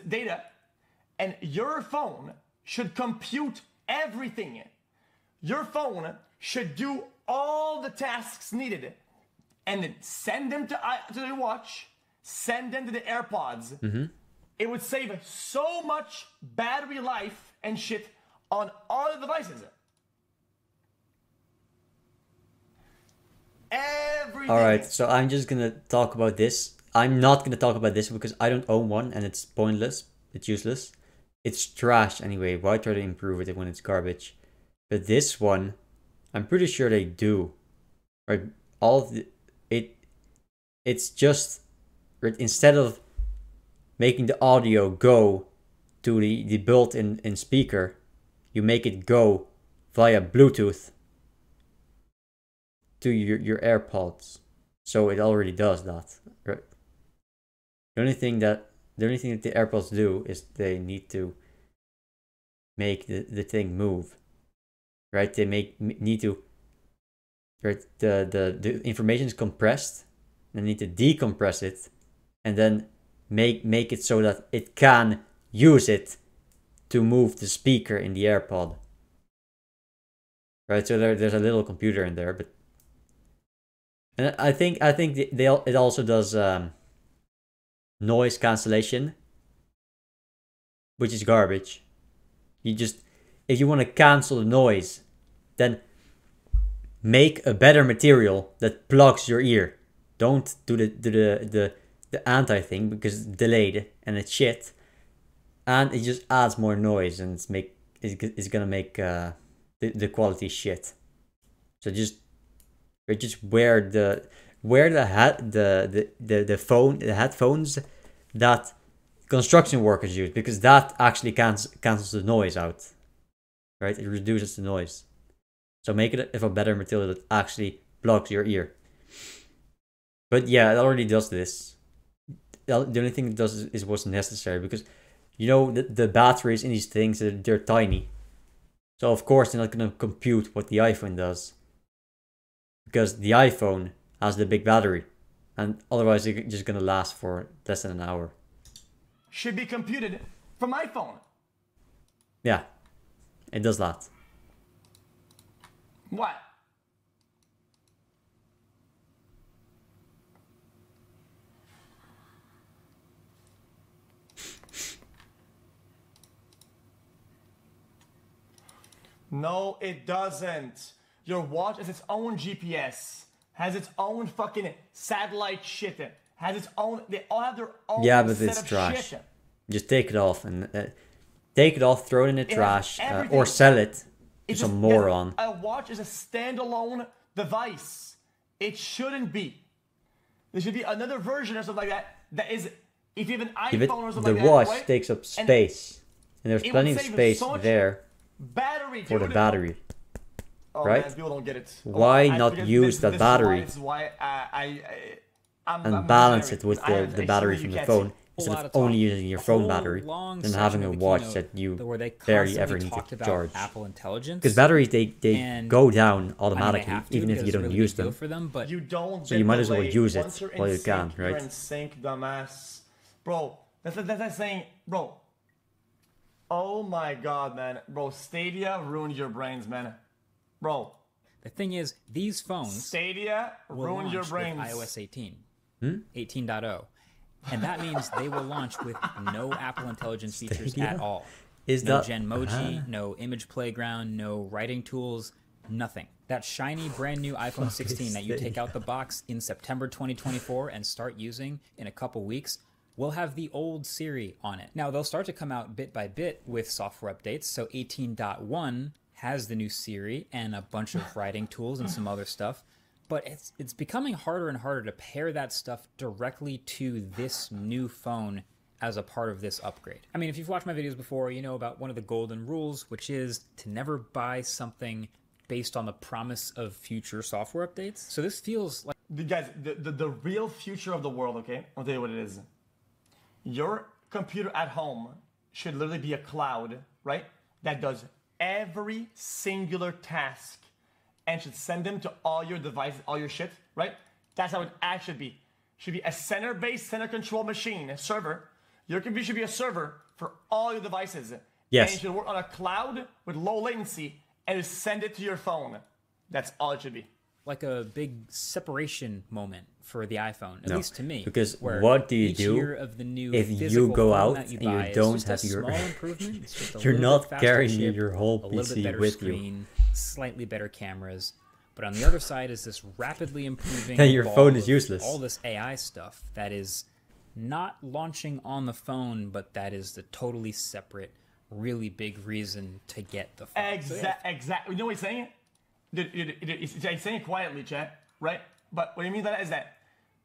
data, And your phone should compute everything. Your phone should do all the tasks needed and then send them to your watch, send them to the AirPods. It would save so much battery life and shit on all the devices. Everything. Alright, so I'm just gonna talk about this. I'm not gonna talk about this because I don't own one and it's pointless. It's useless. It's trash anyway. Why try to improve it when it's garbage? But this one, I'm pretty sure they do. Right? All of it's just right, instead of making the audio go to the built-in speaker, you make it go via Bluetooth to your AirPods. So it already does that. Right? The only thing that the AirPods do is they need to make the thing move. Right? They need to, right, the information is compressed. They need to decompress it and then make it so that it can use it to move the speaker in the AirPod. Right? So there's a little computer in there, but and I think it also does noise cancellation, which is garbage. You just, if you want to cancel the noise, then make a better material that plugs your ear. Don't do the anti thing because it's delayed and it's shit, and it just adds more noise and it's gonna make the quality shit. So just wear the headphones that construction workers use, because that actually cancels the noise out. Right? It reduces the noise. So make it a better material that actually plugs your ear. But yeah, it already does this. The only thing it does is what's necessary, because you know the batteries in these things, they're tiny. So of course they're not going to compute what the iPhone does, because the iPhone has the big battery, and otherwise it's just going to last for less than an hour. Should be computed from my phone. Yeah, it does that. What? No, it doesn't. Your watch has its own GPS, has its own fucking satellite shit, has its own. They all have their own. Yeah, but set it's of trash. shit. Just take it off and throw it in the trash, or sell it to some moron. A watch is a standalone device. It shouldn't be. There should be another version or something like that. That is, if you have an iPhone or something like that. The watch right? takes up space, and there's plenty of space there for the battery. Oh, right? Man, people don't get it. Why not use that battery this is why and balance it with the battery from the phone, instead of only using your phone battery and having a watch that you barely ever need to charge? Apple Intelligence, because batteries they go down automatically, even if you don't really use them. For them, but you don't. So you might as well use it while you can, right? You're in sync, dumbass, bro. That's like saying, bro. Oh my god, man, bro. Stadia ruined your brains, man. Bro, the thing is, these phones Stadia ruined your brains. With iOS 18, 18.0, and that means they will launch with no Apple Intelligence features at all. No Genmoji, no Image Playground, no writing tools, nothing. That shiny brand new iPhone 16 that you take out the box in September 2024 and start using in a couple weeks will have the old Siri on it. Now they'll start to come out bit by bit with software updates. So 18.1 has the new Siri and a bunch of writing tools and some other stuff, but it's becoming harder and harder to pair that stuff directly to this new phone as a part of this upgrade. I mean, if you've watched my videos before, you know about one of the golden rules, which is to never buy something based on the promise of future software updates. So this feels like... Guys, the real future of the world, okay? I'll tell you what it is. Your computer at home should literally be a cloud, right? That does every singular task and should send them to all your devices, all your shit, right? That's how it actually should be. Should be a center-based, center-control machine, a server, Your computer should be a server for all your devices. Yes. And it should work on a cloud with low latency and just send it to your phone. That's all it should be. Like a big separation moment for the iPhone, at No, least to me. because where what do you each do year of the new if you physical go phone out that you and you buy is don't just have a your- small improvement. It's just a You're little not bit faster carrying chip, your whole a little bit PC better with you. screen, slightly better cameras. But on the other side is this rapidly improving And your ball phone is of useless. all this AI stuff that is not launching on the phone, but that is the totally separate, really big reason to get the phone. Exactly. You know what he's saying? He's saying it quietly, chat, right? But what I mean by that is that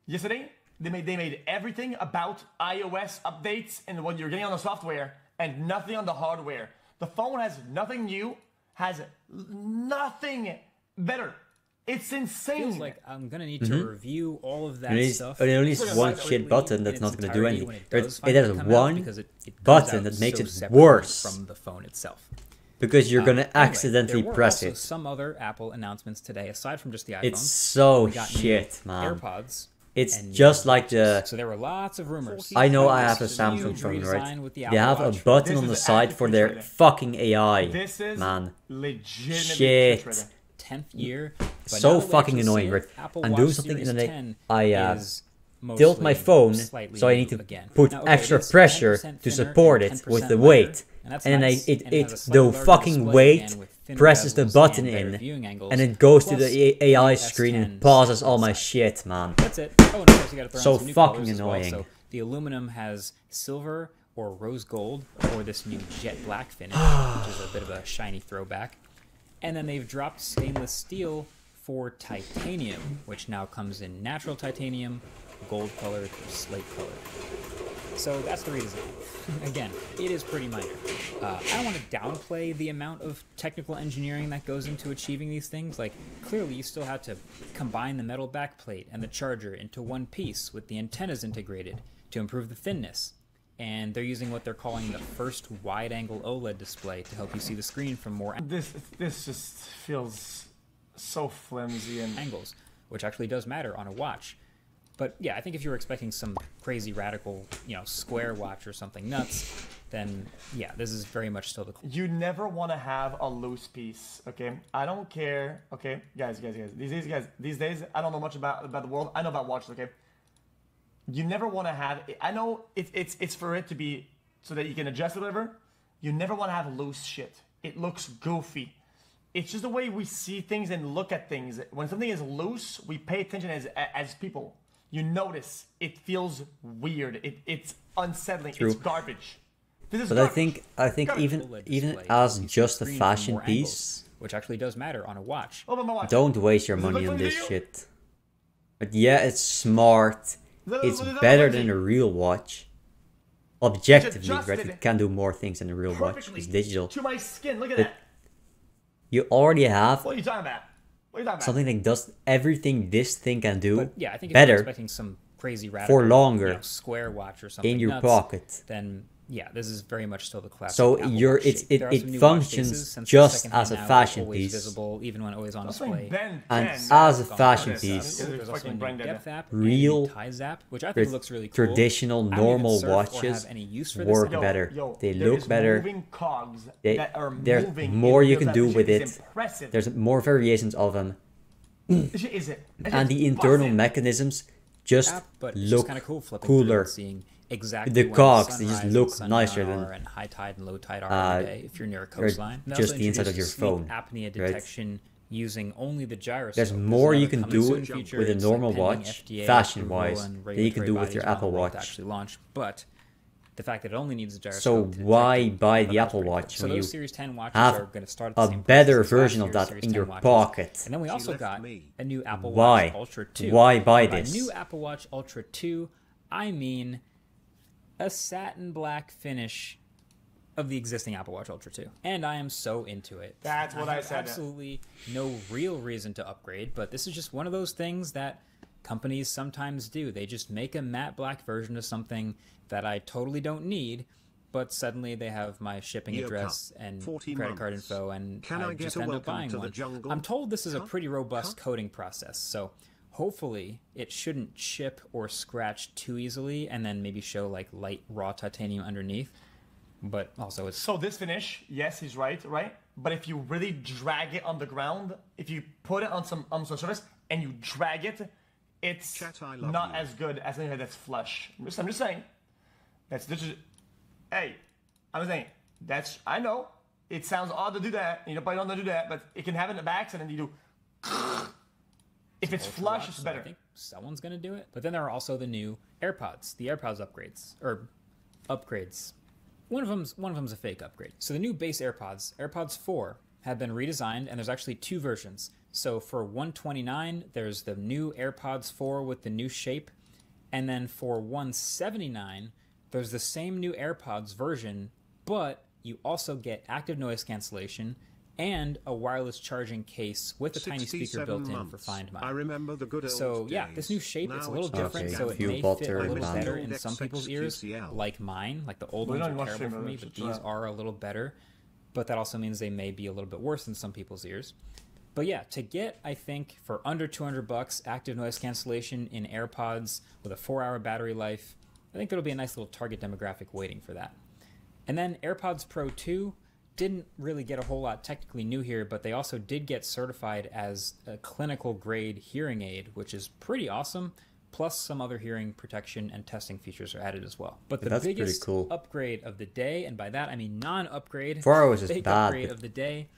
yesterday they made everything about iOS updates and what you're getting on the software and nothing on the hardware. The phone has nothing new, has nothing better. It's insane. Feels like I'm gonna need to review all of that And it's stuff. only one separately shit button in that's its not going to do entirety anything. when it It does has finally come out, one because it comes button out that makes so it separately worse. from the phone itself. Because you're going to Anyway, accidentally there were press also it. some other Apple announcements today, aside from just the iPhone. It's so We got new shit, man. AirPods. It's and new just like watches. the... So there were lots of rumors. I know I about have a this Samsung huge phone, redesign right? with the They have Apple a Watch. button This on the is side actually for future their ready. fucking AI, This is man. legitimately Shit. future ready. 10th year. But So now that we fucking actually annoying, see right? it, Apple I'm Watch doing something Series and then 10 I is tilt my mostly phone, slightly so I new need to again. put Now, okay, extra it is pressure 10% to thinner support and it with 10% the lighter, weight. and that's And then nice, and it has a the slightly larger fucking display weight again with thinner presses the bezels button and better in, viewing angles, and it goes to plus the AI the screen and S10 pauses all my side. shit, man. That's it. Oh, and of course you gotta throw So in some new fucking colors as well. annoying. So the aluminum has silver or rose gold or this new jet black finish, which is a bit of a shiny throwback. And then they've dropped stainless steel for titanium, which now comes in natural titanium, gold colored, or slate colored. So that's the redesign. Again, it is pretty minor. I don't want to downplay the amount of technical engineering that goes into achieving these things. Like, clearly you still have to combine the metal backplate and the charger into one piece with the antennas integrated to improve the thinness. And they're using what they're calling the first wide-angle OLED display to help you see the screen from more This just feels so flimsy and angles, which actually does matter on a watch. But yeah, I think if you were expecting some crazy radical, square watch or something nuts, then yeah, this is very much still the... You never want to have a loose piece, okay? I don't care, okay? Guys. These days, I don't know much about the world. I know about watches, okay? You never want to have... I know it's for it to be so that you can adjust it, whatever. You never want to have loose shit. It looks goofy. It's just the way we see things and look at things. When something is loose, we pay attention as people. You notice. It feels weird. It's unsettling. True. It's garbage. This is But garbage. I think OLED even display as helps you see just the a screen from fashion more angles, piece, which actually does matter on a watch. Oh, my watch. don't waste your Does it money look on like this you? shit. But yeah, it's smart. It's better than a real watch. Objectively, adjusted right? It can do more things than a real watch. Perfectly It's digital. to my skin. Look at But that. you already have What are you talking about? What are you talking about? something that does everything this thing can do But yeah, I think if you're better expecting some crazy radical, for longer square watch or something in your nuts, pocket. then yeah, this is very much still the classic. So Apple you're Watch it's shape. There are some it new watch functions faces since the just second as a hand now is fashion always piece. visible, even when always on Something display. Ben And 10. as a Gone fashion through piece, this. There's also a Fucking new brain dead. depth app Real, and a Ties app, which I think looks really cool. traditional I don't even normal surf or watches have any use for this work app. better. They there look is better. Moving cogs There's that are more you in can do real time. with This it. shit is impressive. There's more variations of them, This shit is it. and the internal mechanisms just App, but it's just look kind of cool flipping through cooler. and seeing exactly The when cogs, they just sunrise look and sundown nicer than, are and high tide and low tide are every day if you're near a coastline. They just also the inside of introduced your sleep phone, apnea right? detection using only the gyroscope. There's This is more you another can coming do soon feature. with a It's, normal pending watch, FDA fashion-wise, approval and that you can do with regulatory your bodies Apple around the world to Watch. actually launch, but the fact that it only needs a So gyroscope. to why detect it, buy I thought the that was Apple pretty Watch cool. So when you those Series 10 watches have are going to start at the a same price better as last version of year's that Series in 10 your watches. pocket? And then we also got a new Apple Why? Watch Ultra 2. Why buy By this? new Apple Watch Ultra 2, I mean a satin black finish of the existing Apple Watch Ultra 2. And I am so into it. That's what I have said. Absolutely no real reason to upgrade, but this is just one of those things that companies sometimes do. They just make a matte black version of something that I totally don't need, but suddenly they have my shipping address and credit card info, and I just end up buying one. I'm told this is a pretty robust coding process, so hopefully it shouldn't chip or scratch too easily, and then maybe show like light raw titanium underneath. But also it's so this finish, yes, he's right, but if you really drag it on the ground, if you put it on some surface and you drag it, it's not as good as anything that's flush. I'm just saying. Hey, I'm saying I know it sounds odd to do that. You know, probably don't know to do that, but it can happen in the back, and then you do. If it's flush, it's better. I think someone's gonna do it. But then there are also the new AirPods, the AirPods upgrades. One of them's a fake upgrade. So the new base AirPods 4, have been redesigned, and there's actually 2 versions. So for $129, there's the new AirPods 4 with the new shape, and then for $179, there's the same new AirPods version, but you also get active noise cancellation and a wireless charging case with a tiny speaker built in for Find My. I remember the good old So yeah, this new shape, it's a little different, so it may fit a little better in some people's ears, like mine. Like the old ones are terrible for me, but these are a little better. But that also means they may be a little bit worse in some people's ears. But yeah, to get, I think, for under $200, active noise cancellation in AirPods with a 4-hour battery life, I think there'll be a nice little target demographic waiting for that. And then AirPods Pro 2 didn't really get a whole lot technically new here, but they also did get certified as a clinical grade hearing aid, which is pretty awesome. Plus some other hearing protection and testing features are added as well. But the biggest upgrade of the day, and by that I mean non-upgrade, big upgrade of the day,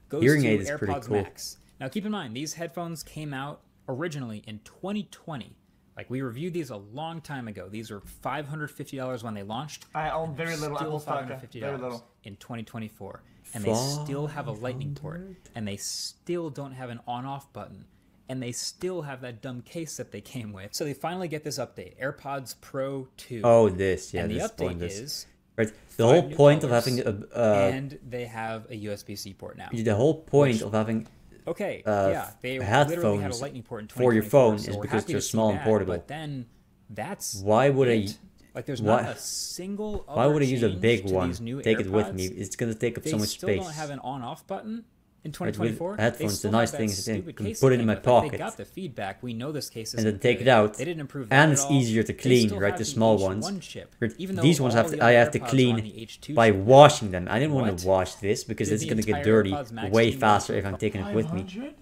goes to AirPods Max. Now keep in mind, these headphones came out originally in 2020. Like, we reviewed these a long time ago. These were $550 when they launched. I own very little Apple stock. Very little. In 2024. And they still have a lightning port. And they still don't have an on-off button. And they still have that dumb case that they came with. So they finally get this update, AirPods Pro 2. Oh, this, yeah. And the this update is... Right. The whole point of having and they have a USB-C port now. The whole point of having... Okay, yeah, they literally had a lightning port in 2024, for your phone so is we're because happy they're to see small that, and portable. But then that's why would it. Like, there's not a single other I use a big one? Take AirPods. it with me. It's gonna take up so much space. They still don't have an on-off button in 2024. With headphones, the nice thing is that I can case put it in my pocket. They got the feedback. We know this case is and then take it out. They didn't improve that and at it's all. easier to clean, right? The small ones. Chip, These ones I have to clean by washing them. I didn't want to wash this because it's gonna get dirty way faster if I'm taking it with me.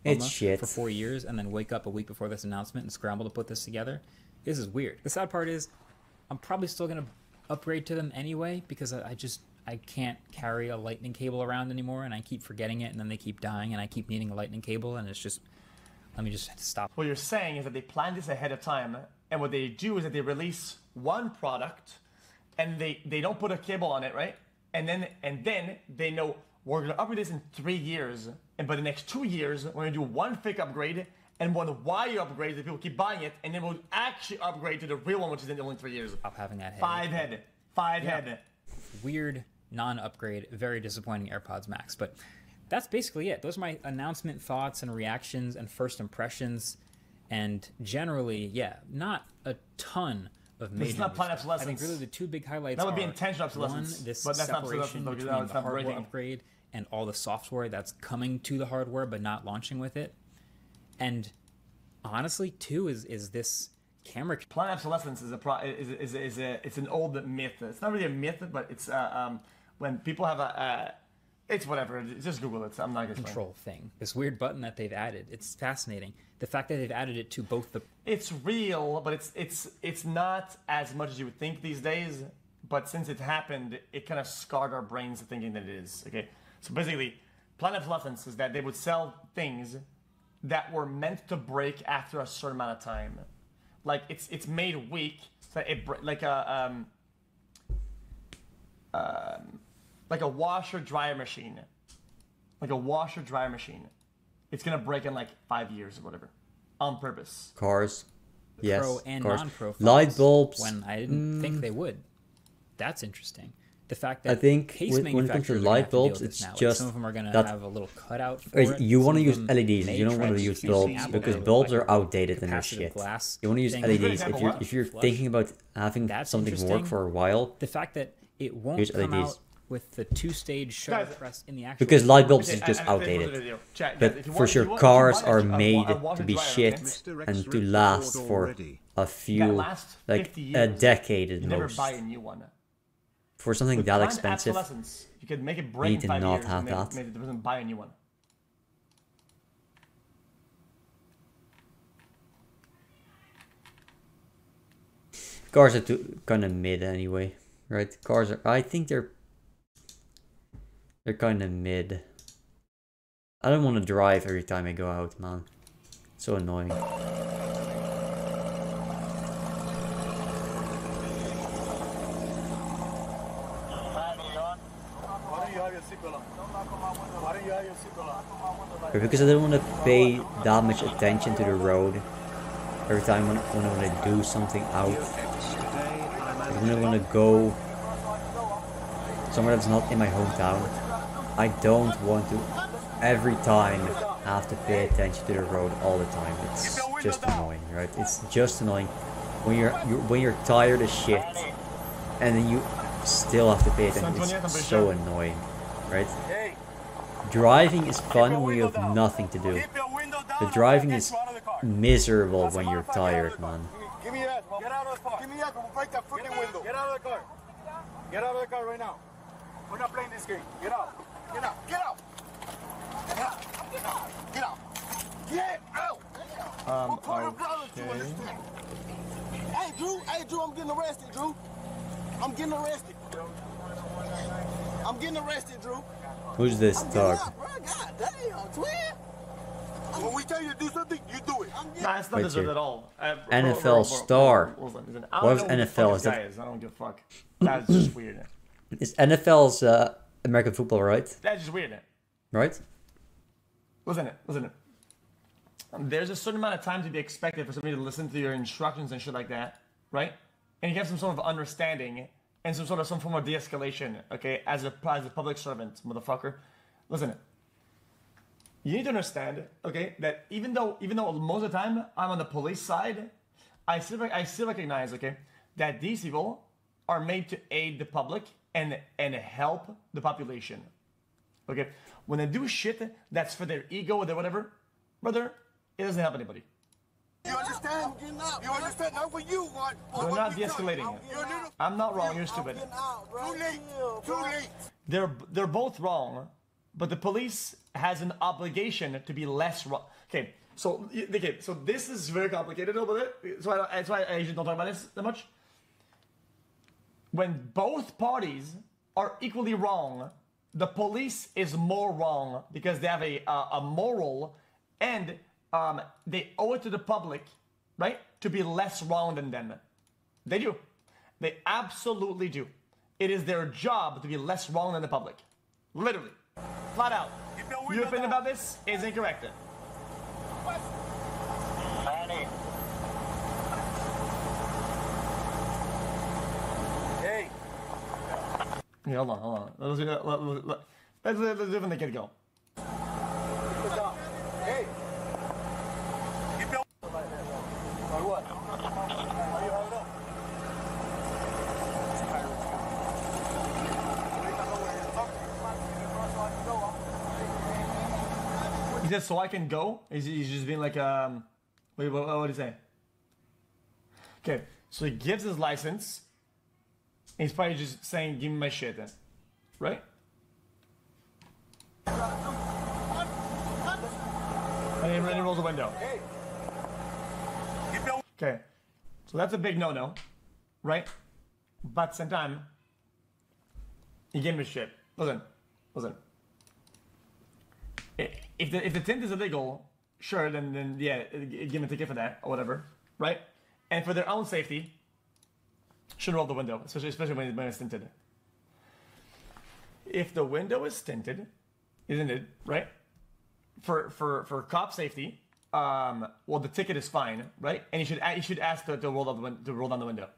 It's shit. For 4 years and then wake up a week before this announcement and scramble to put this together. This is weird. The sad part is I'm probably still going to upgrade to them anyway because I can't carry a lightning cable around anymore, and I keep forgetting it, and then they keep dying, and I keep needing a lightning cable, and it's just, let me just stop. What you're saying is that they plan this ahead of time, and what they do is that they release one product and they don't put a cable on it, right? And then they know we're going to upgrade this in 3 years, and by the next 2 years, we're going to do one fake upgrade and one wire upgrade that people keep buying it, and then we'll actually upgrade to the real one, which is in only 3 years. Stop having that head. Five head. Weird non-upgrade, very disappointing AirPods Max. But that's basically it. Those are my announcement thoughts and reactions and first impressions. And generally, yeah, not a ton of major. It's not planned obsolescence. I think really the 2 big highlights that would be intentional obsolescence. One, this but that's separation between the hardware upgrade and all the software that's coming to the hardware but not launching with it. And honestly, 2 is this camera. Planned obsolescence it's an old myth. It's not really a myth, but it's when people have it's whatever. Just Google it. I'm not gonna control thing. This weird button that they've added. It's fascinating. The fact that they've added it to both the. It's real, but it's not as much as you would think these days. But since it happened, it kind of scarred our brains thinking that it is. Okay, so basically, planned obsolescence is that they would sell things that were meant to break after a certain amount of time. Like it's made weak, so like a washer dryer machine. Like a washer dryer machine. It's gonna break in like 5 years or whatever. On purpose. Cars. Yes. Pro and cars. non-pro. Light bulbs. When I didn't think they would. That's interesting. The fact that I think case when it comes to light bulbs, it's now. just like some of them are going to have a little cutout for it. You want to use LEDs. You don't want to use bulbs because bulbs are outdated and they're shit. You want to use LEDs if you're thinking about having something work for a while. The fact that it won't come out with the two-stage shutter Guys, press in the actual. Because light bulbs Okay, is just I finished the outdated. video. Chat, guys, But if you for want- sure, if you want- cars if you are want- made I want to be dryer, shit okay? and to last for a few, last like 50 a years, decade at You never most. buy a new one. For something With that planned expensive, obsolescence, you could make it you break need in to 5 not years have and that. Maybe it doesn't buy a new one. Cars are kind of mid anyway, right? Cars are, I think they're kind of mid. I don't want to drive every time I go out, man. So annoying. But because I don't want to pay that much attention to the road every time when I want to do something out. Like when I want to go somewhere that's not in my hometown, I don't want to every time have to pay attention to the road all the time. It's just annoying, right? It's just annoying when you're tired of shit and then you still have to pay attention. It's so annoying, right? Driving is fun when you have nothing to do. The driving is miserable when you're tired, man. Give me that. Get out of the car. Give me that. We'll break that freaking window. Get out of the car. Get out of the car right now. We're not playing this game. Get out. Get out. Get out. Get out. Get out. Get out. Get out. What part of blood do you understand? Hey, Drew, I'm getting arrested, Drew. I'm getting arrested. I'm getting arrested, Drew. Who's this dog? God damn, twin. When we tell you to do something, you do it. Nah, it's not Right deserved here. at all. NFL star. Listen, What is NFL? Is That that is. I don't give a fuck. That's just weird. is NFL's American football, right? That's just weird. Right? Listen. There's a certain amount of time to be expected for somebody to listen to your instructions and shit like that, right? And you have some sort of understanding and some form of de-escalation, okay? As a public servant, motherfucker. Listen. You need to understand, okay, that even though most of the time I'm on the police side, I still recognize, okay, that these people are made to aid the public and help the population. Okay? When they do shit that's for their ego or their whatever, brother, it doesn't help anybody. You understand? You understand? Not what you want. They're not de-escalating it. I'm not wrong, you're stupid. Too late. Too late. They're both wrong, but the police has an obligation to be less wrong. Okay, so this is very complicated a little bit. So that's why I usually don't talk about this that much. When both parties are equally wrong, the police is more wrong because they have a moral and they owe it to the public, right, to be less wrong than them. They do. They absolutely do. It is their job to be less wrong than the public. Literally. Flat out. Your opinion about this is incorrect. Hey. Yeah, hold on. Let's live and the kid go. Hey. Keep your or what? Why you hold up? He said, so I can go? He's just being like, wait, what did he say? Okay, so he gives his license. And he's probably just saying, give me my shit then. Right? And he rolls the window. Okay, so that's a big no-no, right? But at the same time, he gave him his shit. Listen. If the tint is illegal, sure, then yeah, give him a ticket for that or whatever, right? And for their own safety, should roll the window, especially when it's tinted. If the window is tinted, isn't it, right? For cop safety, well, the ticket is fine, right? And you should ask to roll down the window,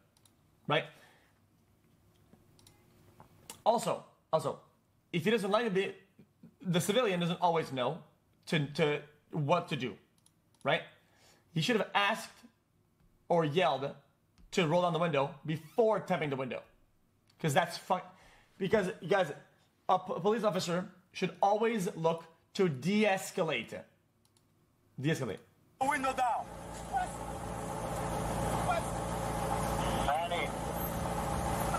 right? Also, if he doesn't like it, the civilian doesn't always know to what to do, right? He should have asked or yelled to roll down the window before tapping the window, because that's Because, you guys, a police officer should always look to de-escalate. De-escalate. Window down.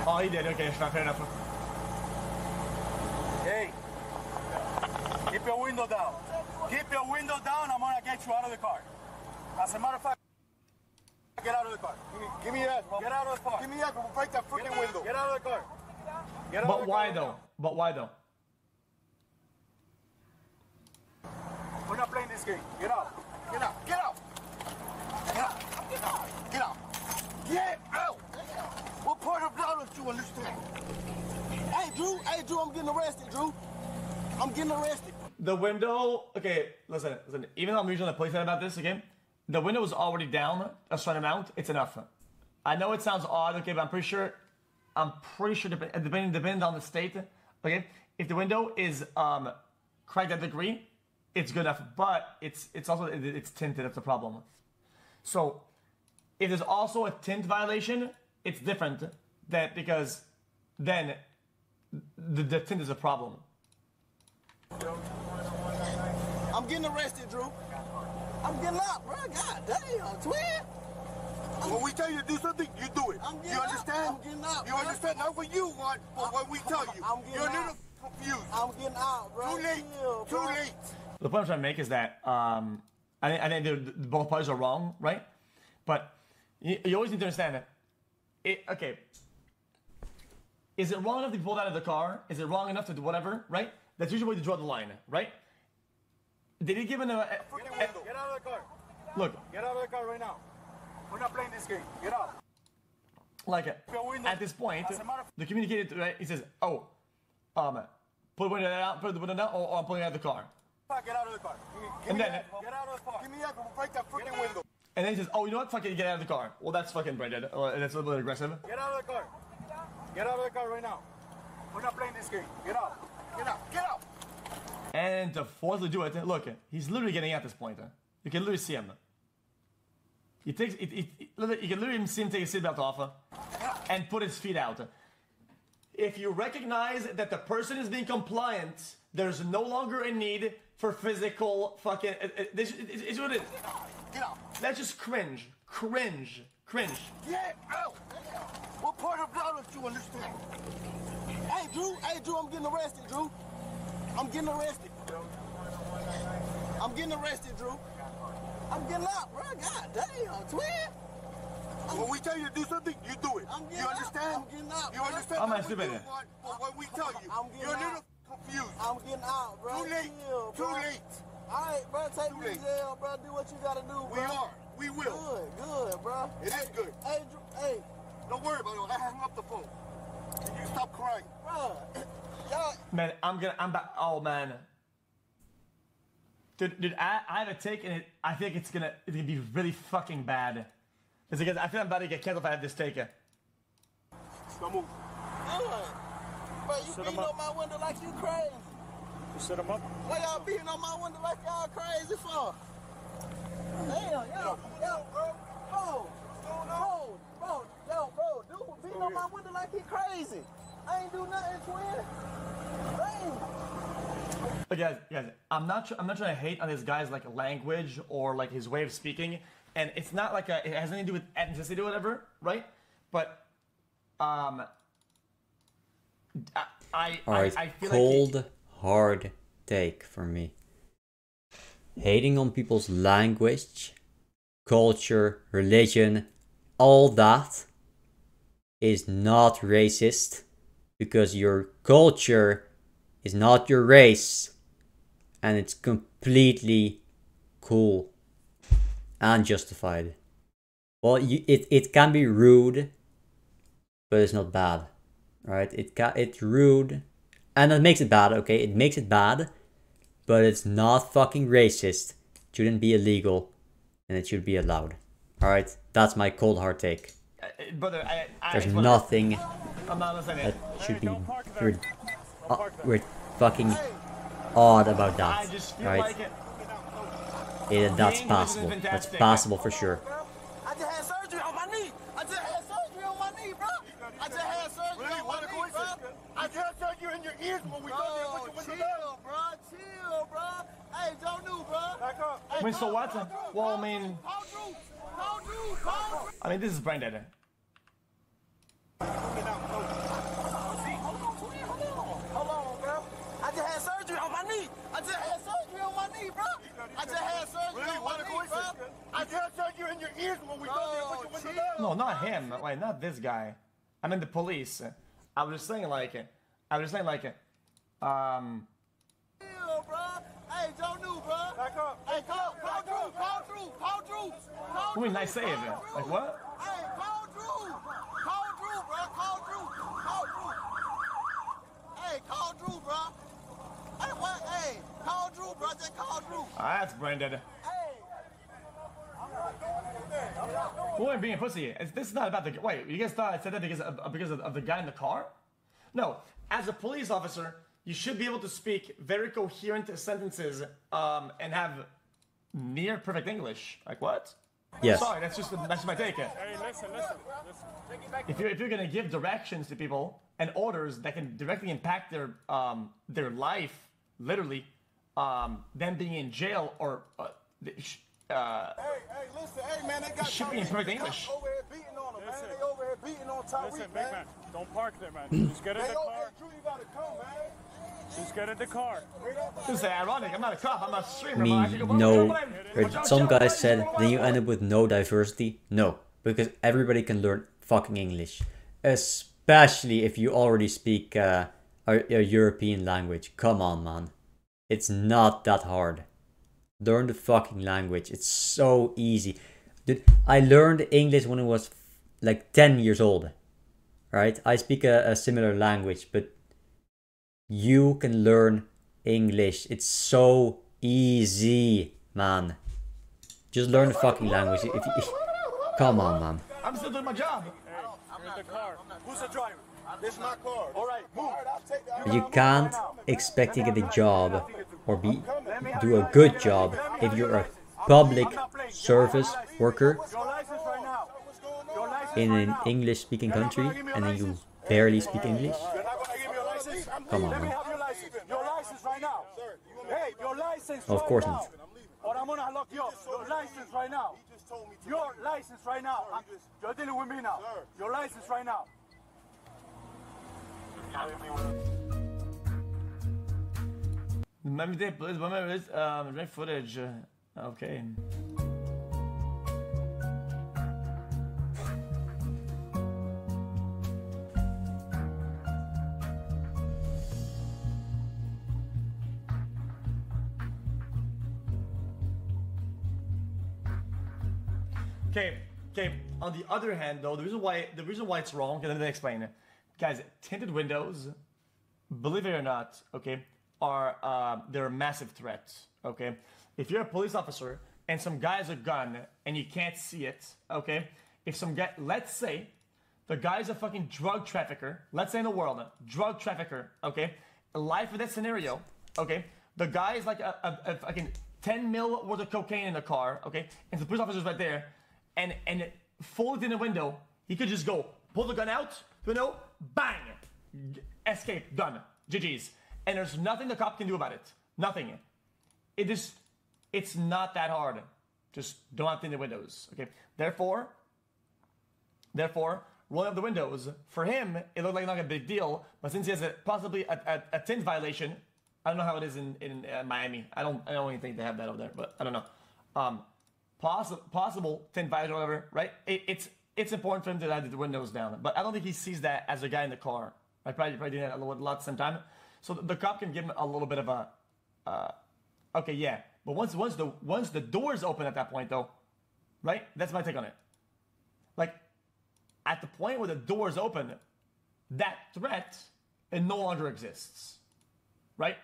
Oh, he did. Okay, fair enough. Hey, keep your window down. Keep your window down. I'm gonna get you out of the car. As a matter of fact, get out of the car. Give me that. Get out of the car. Give me that. We'll break that freaking window. Get out of the car. Get out But of the why car. though? But why though? We're not playing this game. Get out. Get out. Get out. Get out. Get out. Get out. Get out. What part of blood don't you understand? Hey, Drew, I'm getting arrested, Drew. I'm getting arrested. The window, okay, listen. Even though I'm usually on the police side about this, okay, the window was already down a certain amount. It's enough. I know it sounds odd, okay, but I'm pretty sure, depending on the state, okay, if the window is cracked that degree, it's good enough. But it's also it's tinted. That's the problem. So if there's also a tint violation, it's different. That because then the tint is a problem. I'm getting arrested, Drew. I'm getting out, bro. God damn, twin. When we tell you to do something, you do it. You understand? I'm getting out, You bro. understand? Not what you want, but what we tell you. You're a little confused. I'm getting out, bro. Too late. Chill, Too bro. late. The point I'm trying to make is that I think both parties are wrong, right? But you always need to understand that. Okay. Is it wrong enough to be pulled out of the car? Is it wrong enough to do whatever, right? That's usually where you draw the line, right? Did he give him a Get out of the car. look? Get out of the car right now. We're not playing this game. Get out. Like at this point, the communicator, right? He says, "Oh, put the window down, or I'm pulling out of the car." Get out of the car. And then, Get out of the car. Give me that. We'll break that freaking window. and then he says, "Oh, you know what? Fuck it, get out of the car." Well, that's fucking braided. That's a little bit aggressive. Get out of the car. Get out of the car right now. We're not playing this game. Get out. Get out. Get out. And to forcibly do it, look, he's literally getting out at this point. You can literally see him. You can literally see him take his seatbelt off and put his feet out. If you recognize that the person is being compliant, there's no longer a need for physical fucking. It's what it is. Get out. That's just cringe. Cringe. Get out. What part of blood don't you understand? Hey, Drew, I'm getting arrested, Drew. I'm getting arrested. I'm getting arrested, Drew. I'm getting out, bro. God damn, twin. When we tell you to do something, you do it. I'm getting You understand? out. I'm getting out, You bro. understand? I'm Not not stupid what you then. want, but what we tell you. I'm getting You're a little out. confused. I'm getting out, bro. Too late. Chill, Too bro. late. All right, bro. Take Too me to late. jail, bro. Do what you gotta do, bro. We are. We will. Good, bro. It is good. Hey, Drew, hey, Don't worry about it. I hung up the phone. Can you stop crying? bro. Y'all, Man, I'm back. Oh man. Dude, I have a take, and I think it's gonna be really fucking bad. Because I feel I'm about to get canceled if I have this take. Don't move. good. Bro, you beating on my window like you crazy. You set him up. Why y'all beating on my window like y'all crazy for? Damn, yo, bro, dude, beating on my window like he crazy. I ain't do nothing, twin. Damn. But guys, I'm not trying to hate on this guy's like language or like his way of speaking, and it's not like it has anything to do with ethnicity or whatever, right? But I Alright, feel cold, like hard take for me. Hating on people's language, culture, religion, all that is not racist because your culture is not your race and it's completely cool and justified. Well, it can be rude, but it's not bad. Right? It's rude, and that makes it bad. Okay, it makes it bad, but it's not fucking racist. It shouldn't be illegal, and it should be allowed. All right, that's my cold hard take. brother, There's nothing I'm not listening. that should be we're fucking odd about that. I just feel right? like That's possible. That's possible for sure. I just had surgery on my knee. I just had surgery on my knee, bro. I just had surgery on my knee, bro. I just said you in your ears when we told you to put your window down. Bro. Chill, bro. Hey, don't do, bro. Back up. I mean, so what? Well, I mean... I mean, this is brain dead. Hold on, bro. I just had surgery on my knee. I just had surgery on my knee, bro. I just had surgery on my knee, bro. I just said you in your ears when we told you to put your window down. No, not him. Wait, not this guy. I mean the police. I was just saying like, Chill, bro. Hey, don't do, bro. Back up. Hey, call Drew. I mean, nice save. Like what? Hey, call Drew. Call Drew, bro. Hey, call Drew, bro. Hey, what? Hey, call Drew, bro. Just call Drew. That's brain dead. Who ain't being a pussy? This is not about the... Wait, you guys thought I said that because of the guy in the car? No. As a police officer, you should be able to speak very coherent sentences and have near perfect English. Like what? Yes. Sorry, that's my take. Hey, listen. If you're gonna give directions to people and orders that can directly impact their life, literally, them being in jail or Hey, listen, hey, man, they got should be in perfect English. over here beating on them, man. They over here beating on Tyreek, Listen, big man. man, don't park there, man. Just get in the Hey, car. Drew, you gotta come, man. Just get in the car. This is ironic. I'm not a cop. I'm a streamer. I mean, no. Some guys said, then you end up with no diversity. No, because everybody can learn fucking English, especially if you already speak a European language. Come on, man. It's not that hard. Learn the fucking language. It's so easy. Dude, I learned English when I was like 10 years old. Right? I speak a similar language, but you can learn English. It's so easy, man. Just learn the fucking language. Come on, man. I'm still doing my job. Here's the car. Who's the driver? This is my car. All right, move. I'll take that. You can't expect to get a job or do a good job if you're a public service worker in an English-speaking country and then you barely speak English. Come on, man. Your license right now. Hey, your license. Of course not. Or I'm gonna lock you up. Your license right now. Your license right now. You're dealing with me now. Your license right now. Maybe red footage. Okay. Okay. On the other hand, though, the reason why it's wrong, okay, let me explain. Guys, tinted windows, believe it or not, okay, they're a massive threat. Okay, if you're a police officer and some guy has a gun and you can't see it, okay, if some guy, let's say, the guy's a fucking drug trafficker, let's say in the world, drug trafficker, okay, life of that scenario, okay, the guy is like a fucking 10 mil worth of cocaine in the car, okay, and the police officer's right there, and fold it in the window, he could just go, pull the gun out, bang, escape, done, GG's. And there's nothing the cop can do about it. Nothing. It's not that hard. Just don't have tinted windows, okay? Therefore, rolling up the windows, for him, it looked like not a big deal, but since he has possibly a tint violation, I don't know how it is in Miami. I don't even think they have that over there, but I don't know. Possible tint violation or whatever, right? It's important for him to have the windows down, but I don't think he sees that as a guy in the car. I probably did that a lot at the same time. So the cop can give him a little bit of a, okay, yeah. But once the doors open at that point, though, right? That's my take on it. Like, at the point where the doors open, that threat, it no longer exists, right?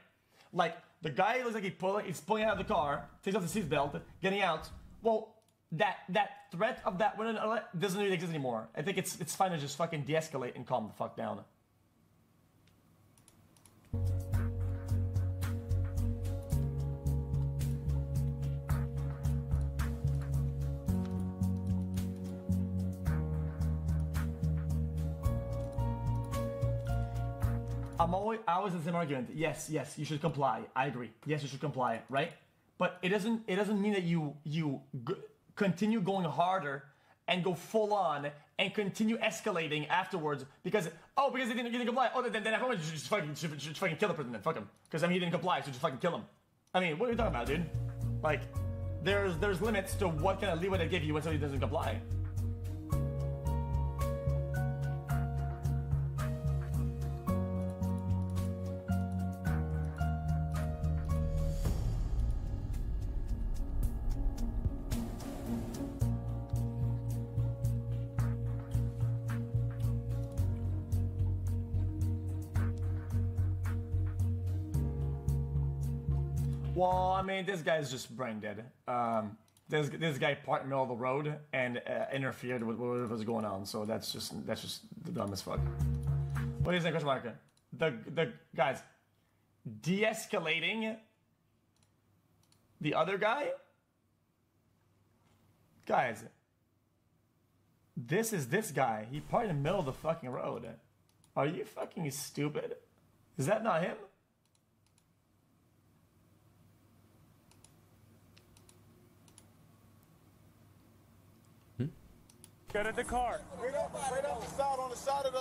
Like, the guy looks like he's pulling out of the car, takes off the seatbelt, getting out. Well, that threat of that window doesn't really exist anymore. I think it's fine to just fucking de-escalate and calm the fuck down. I'm always the same argument. Yes, you should comply. I agree. Yes, you should comply, right? But it doesn't mean that you continue going harder and go full on and continue escalating afterwards because they didn't comply. Oh, then everyone should just fucking kill the person then. Fuck him. Because I mean he didn't comply, so just fucking kill him. I mean, what are you talking about, dude? Like, there's limits to what kind of leeway they give you when somebody doesn't comply. Well, I mean, this guy's just brain dead. This guy parked in the middle of the road and interfered with what was going on. So that's just the dumbest fuck. What do you think, question mark? The guys de-escalating the other guy. Guys, this is this guy. He parked in the middle of the fucking road. Are you fucking stupid? Is that not him? Get in the car. Right up the side, on the side of the,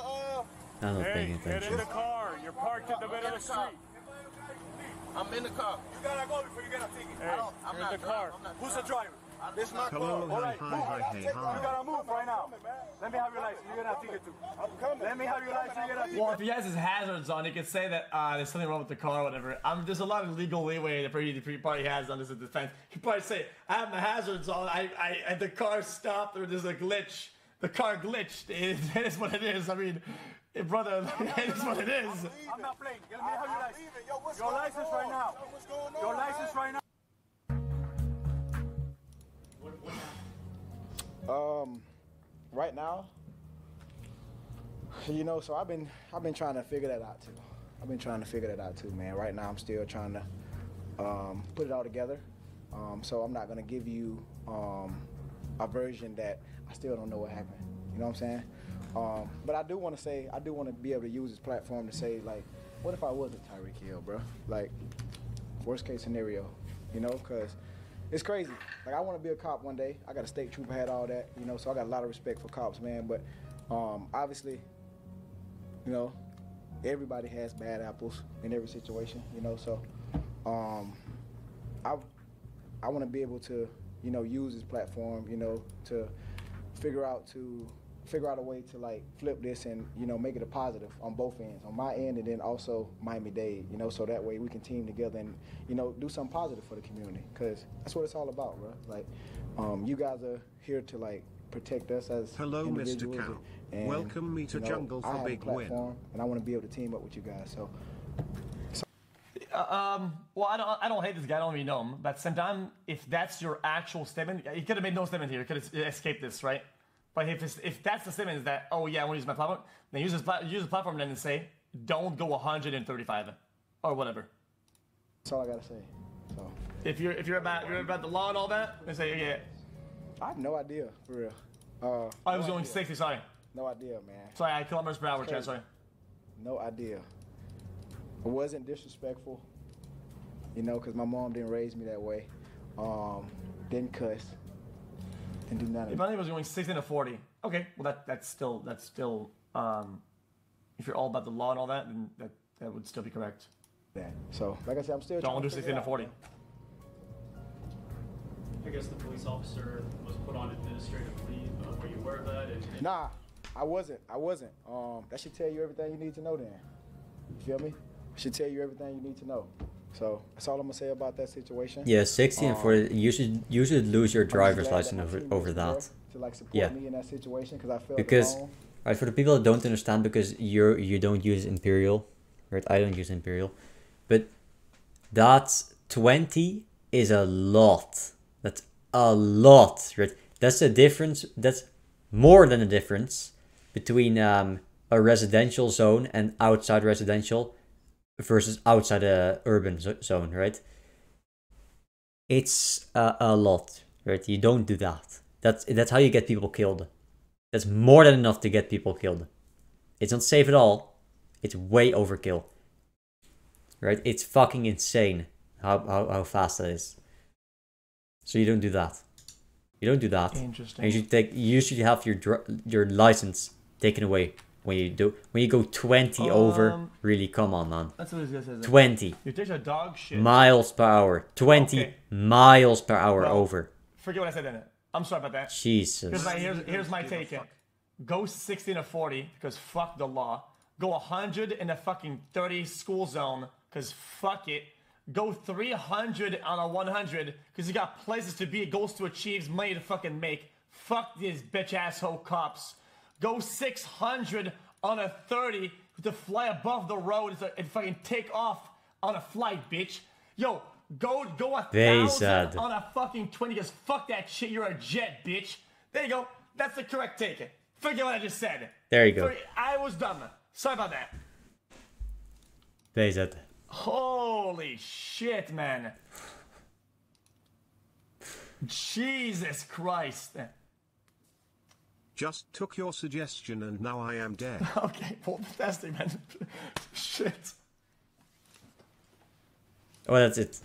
I'm not Hey, paying get attention. in the car. You're parked in the middle of the street. I'm in the car. You gotta go before you get a ticket. Hey, I'm you're not in the car. Who's the driver? This is my Hello, car. All right, hi, move. hi, hey, You hi. gotta move right now. Let me have your license. You're gonna have a ticket too. I'm coming. Let me have your license. You're gonna have a ticket. Well, if he has his hazards on, he could say that there's something wrong with the car or whatever. There's a lot of legal leeway the probably has on this defense. He'd probably say, I have my hazards on. The car stopped or there's a glitch. The car glitched. It is what it is. I mean, brother, it is what it is. I'm not playing. Let me have your license. Your license right now. Your license right now. Right now, you know, so I've been trying to figure that out too. I've been trying to figure that out too, man. Right now, I'm still trying to put it all together. So I'm not gonna give you a version that I still don't know what happened. You know what I'm saying? But I do want to say, I do want to be able to use this platform to say, like, what if I wasn't Tyreek Hill, bro? Like, worst case scenario, you know, because it's crazy. Like, I want to be a cop one day. I got a state trooper, had all that, you know, so I got a lot of respect for cops, man. But obviously, you know, everybody has bad apples in every situation, you know, so I want to be able to, you know, use this platform, you know, to figure out a way to, like, flip this and, you know, make it a positive on both ends, on my end and then also Miami-Dade, you know, so that way we can team together and, you know, do something positive for the community, because that's what it's all about, bro. Like, you guys are here to, like, protect us as Hello, Mr. individuals. Cow. And, Welcome me to you know, Jungle for I have Big a platform, Win. and I want to be able to team up with you guys, so. Well, I don't hate this guy. I don't really know him. But sometimes, if that's your actual statement, he could have made no statement here. He could have escaped this, right? But if that's the statement, is that, oh yeah, I want to use my platform, then use the platform then and say, don't go 135 or whatever. That's all I gotta say. So. If you're about the law and all that, then say yeah. I have no idea, for real. I was going 60. Sorry. No idea, man. Sorry, I kilometers per hour. Chad, sorry. No idea. It wasn't disrespectful, you know, because my mom didn't raise me that way. Didn't cuss. Didn't do nothing. If I was going 60 to 40, okay. Well, that's still. If you're all about the law and all that, then that would still be correct. That. So, like I said, I'm still. Don't do 16 to 40. I guess the police officer was put on administrative leave. Were you aware of that? Nah, I wasn't. That should tell you everything you need to know then. You feel me? Should tell you everything you need to know. So that's all I'm gonna say about that situation. Yeah, 16 and 40. You should lose your driver's license over that. To, like, support yeah. me in that situation because I felt because alone. right, for the people that don't understand, because you don't use Imperial, right? I don't use Imperial, but that's 20 is a lot. That's a lot, right? That's the difference. That's more than a difference between a residential zone and outside residential versus outside a urban zone, right? It's a lot, right? You don't do that. That's how you get people killed. That's more than enough to get people killed. It's not safe at all. It's way overkill. Right? It's fucking insane how fast that is. So you don't do that. You don't do that. Interesting. And you should have your license taken away when you go 20 over. Really, come on, man. That's what this guy says. 20. You take a dog shit. Miles per hour. 20 miles per hour over. Forget what I said in it. I'm sorry about that. Jesus. Here's my take. Go 60 to 40 because fuck the law. Go 100 in a fucking 30 school zone because fuck it. Go 300 on a 100 because you got places to be, goals to achieve, money to fucking make. Fuck these bitch asshole cops. Go 600 on a 30 to fly above the road and fucking take off on a flight, bitch. Yo, go 1,000 on a fucking 20 because fuck that shit. You're a jet, bitch. There you go. That's the correct take. Forget what I just said. There you go. I was dumb. Sorry about that. Bezat. Holy shit, man. Jesus Christ. Just took your suggestion and now I am dead. Okay, well, fantastic, man. Shit. Well, that's it.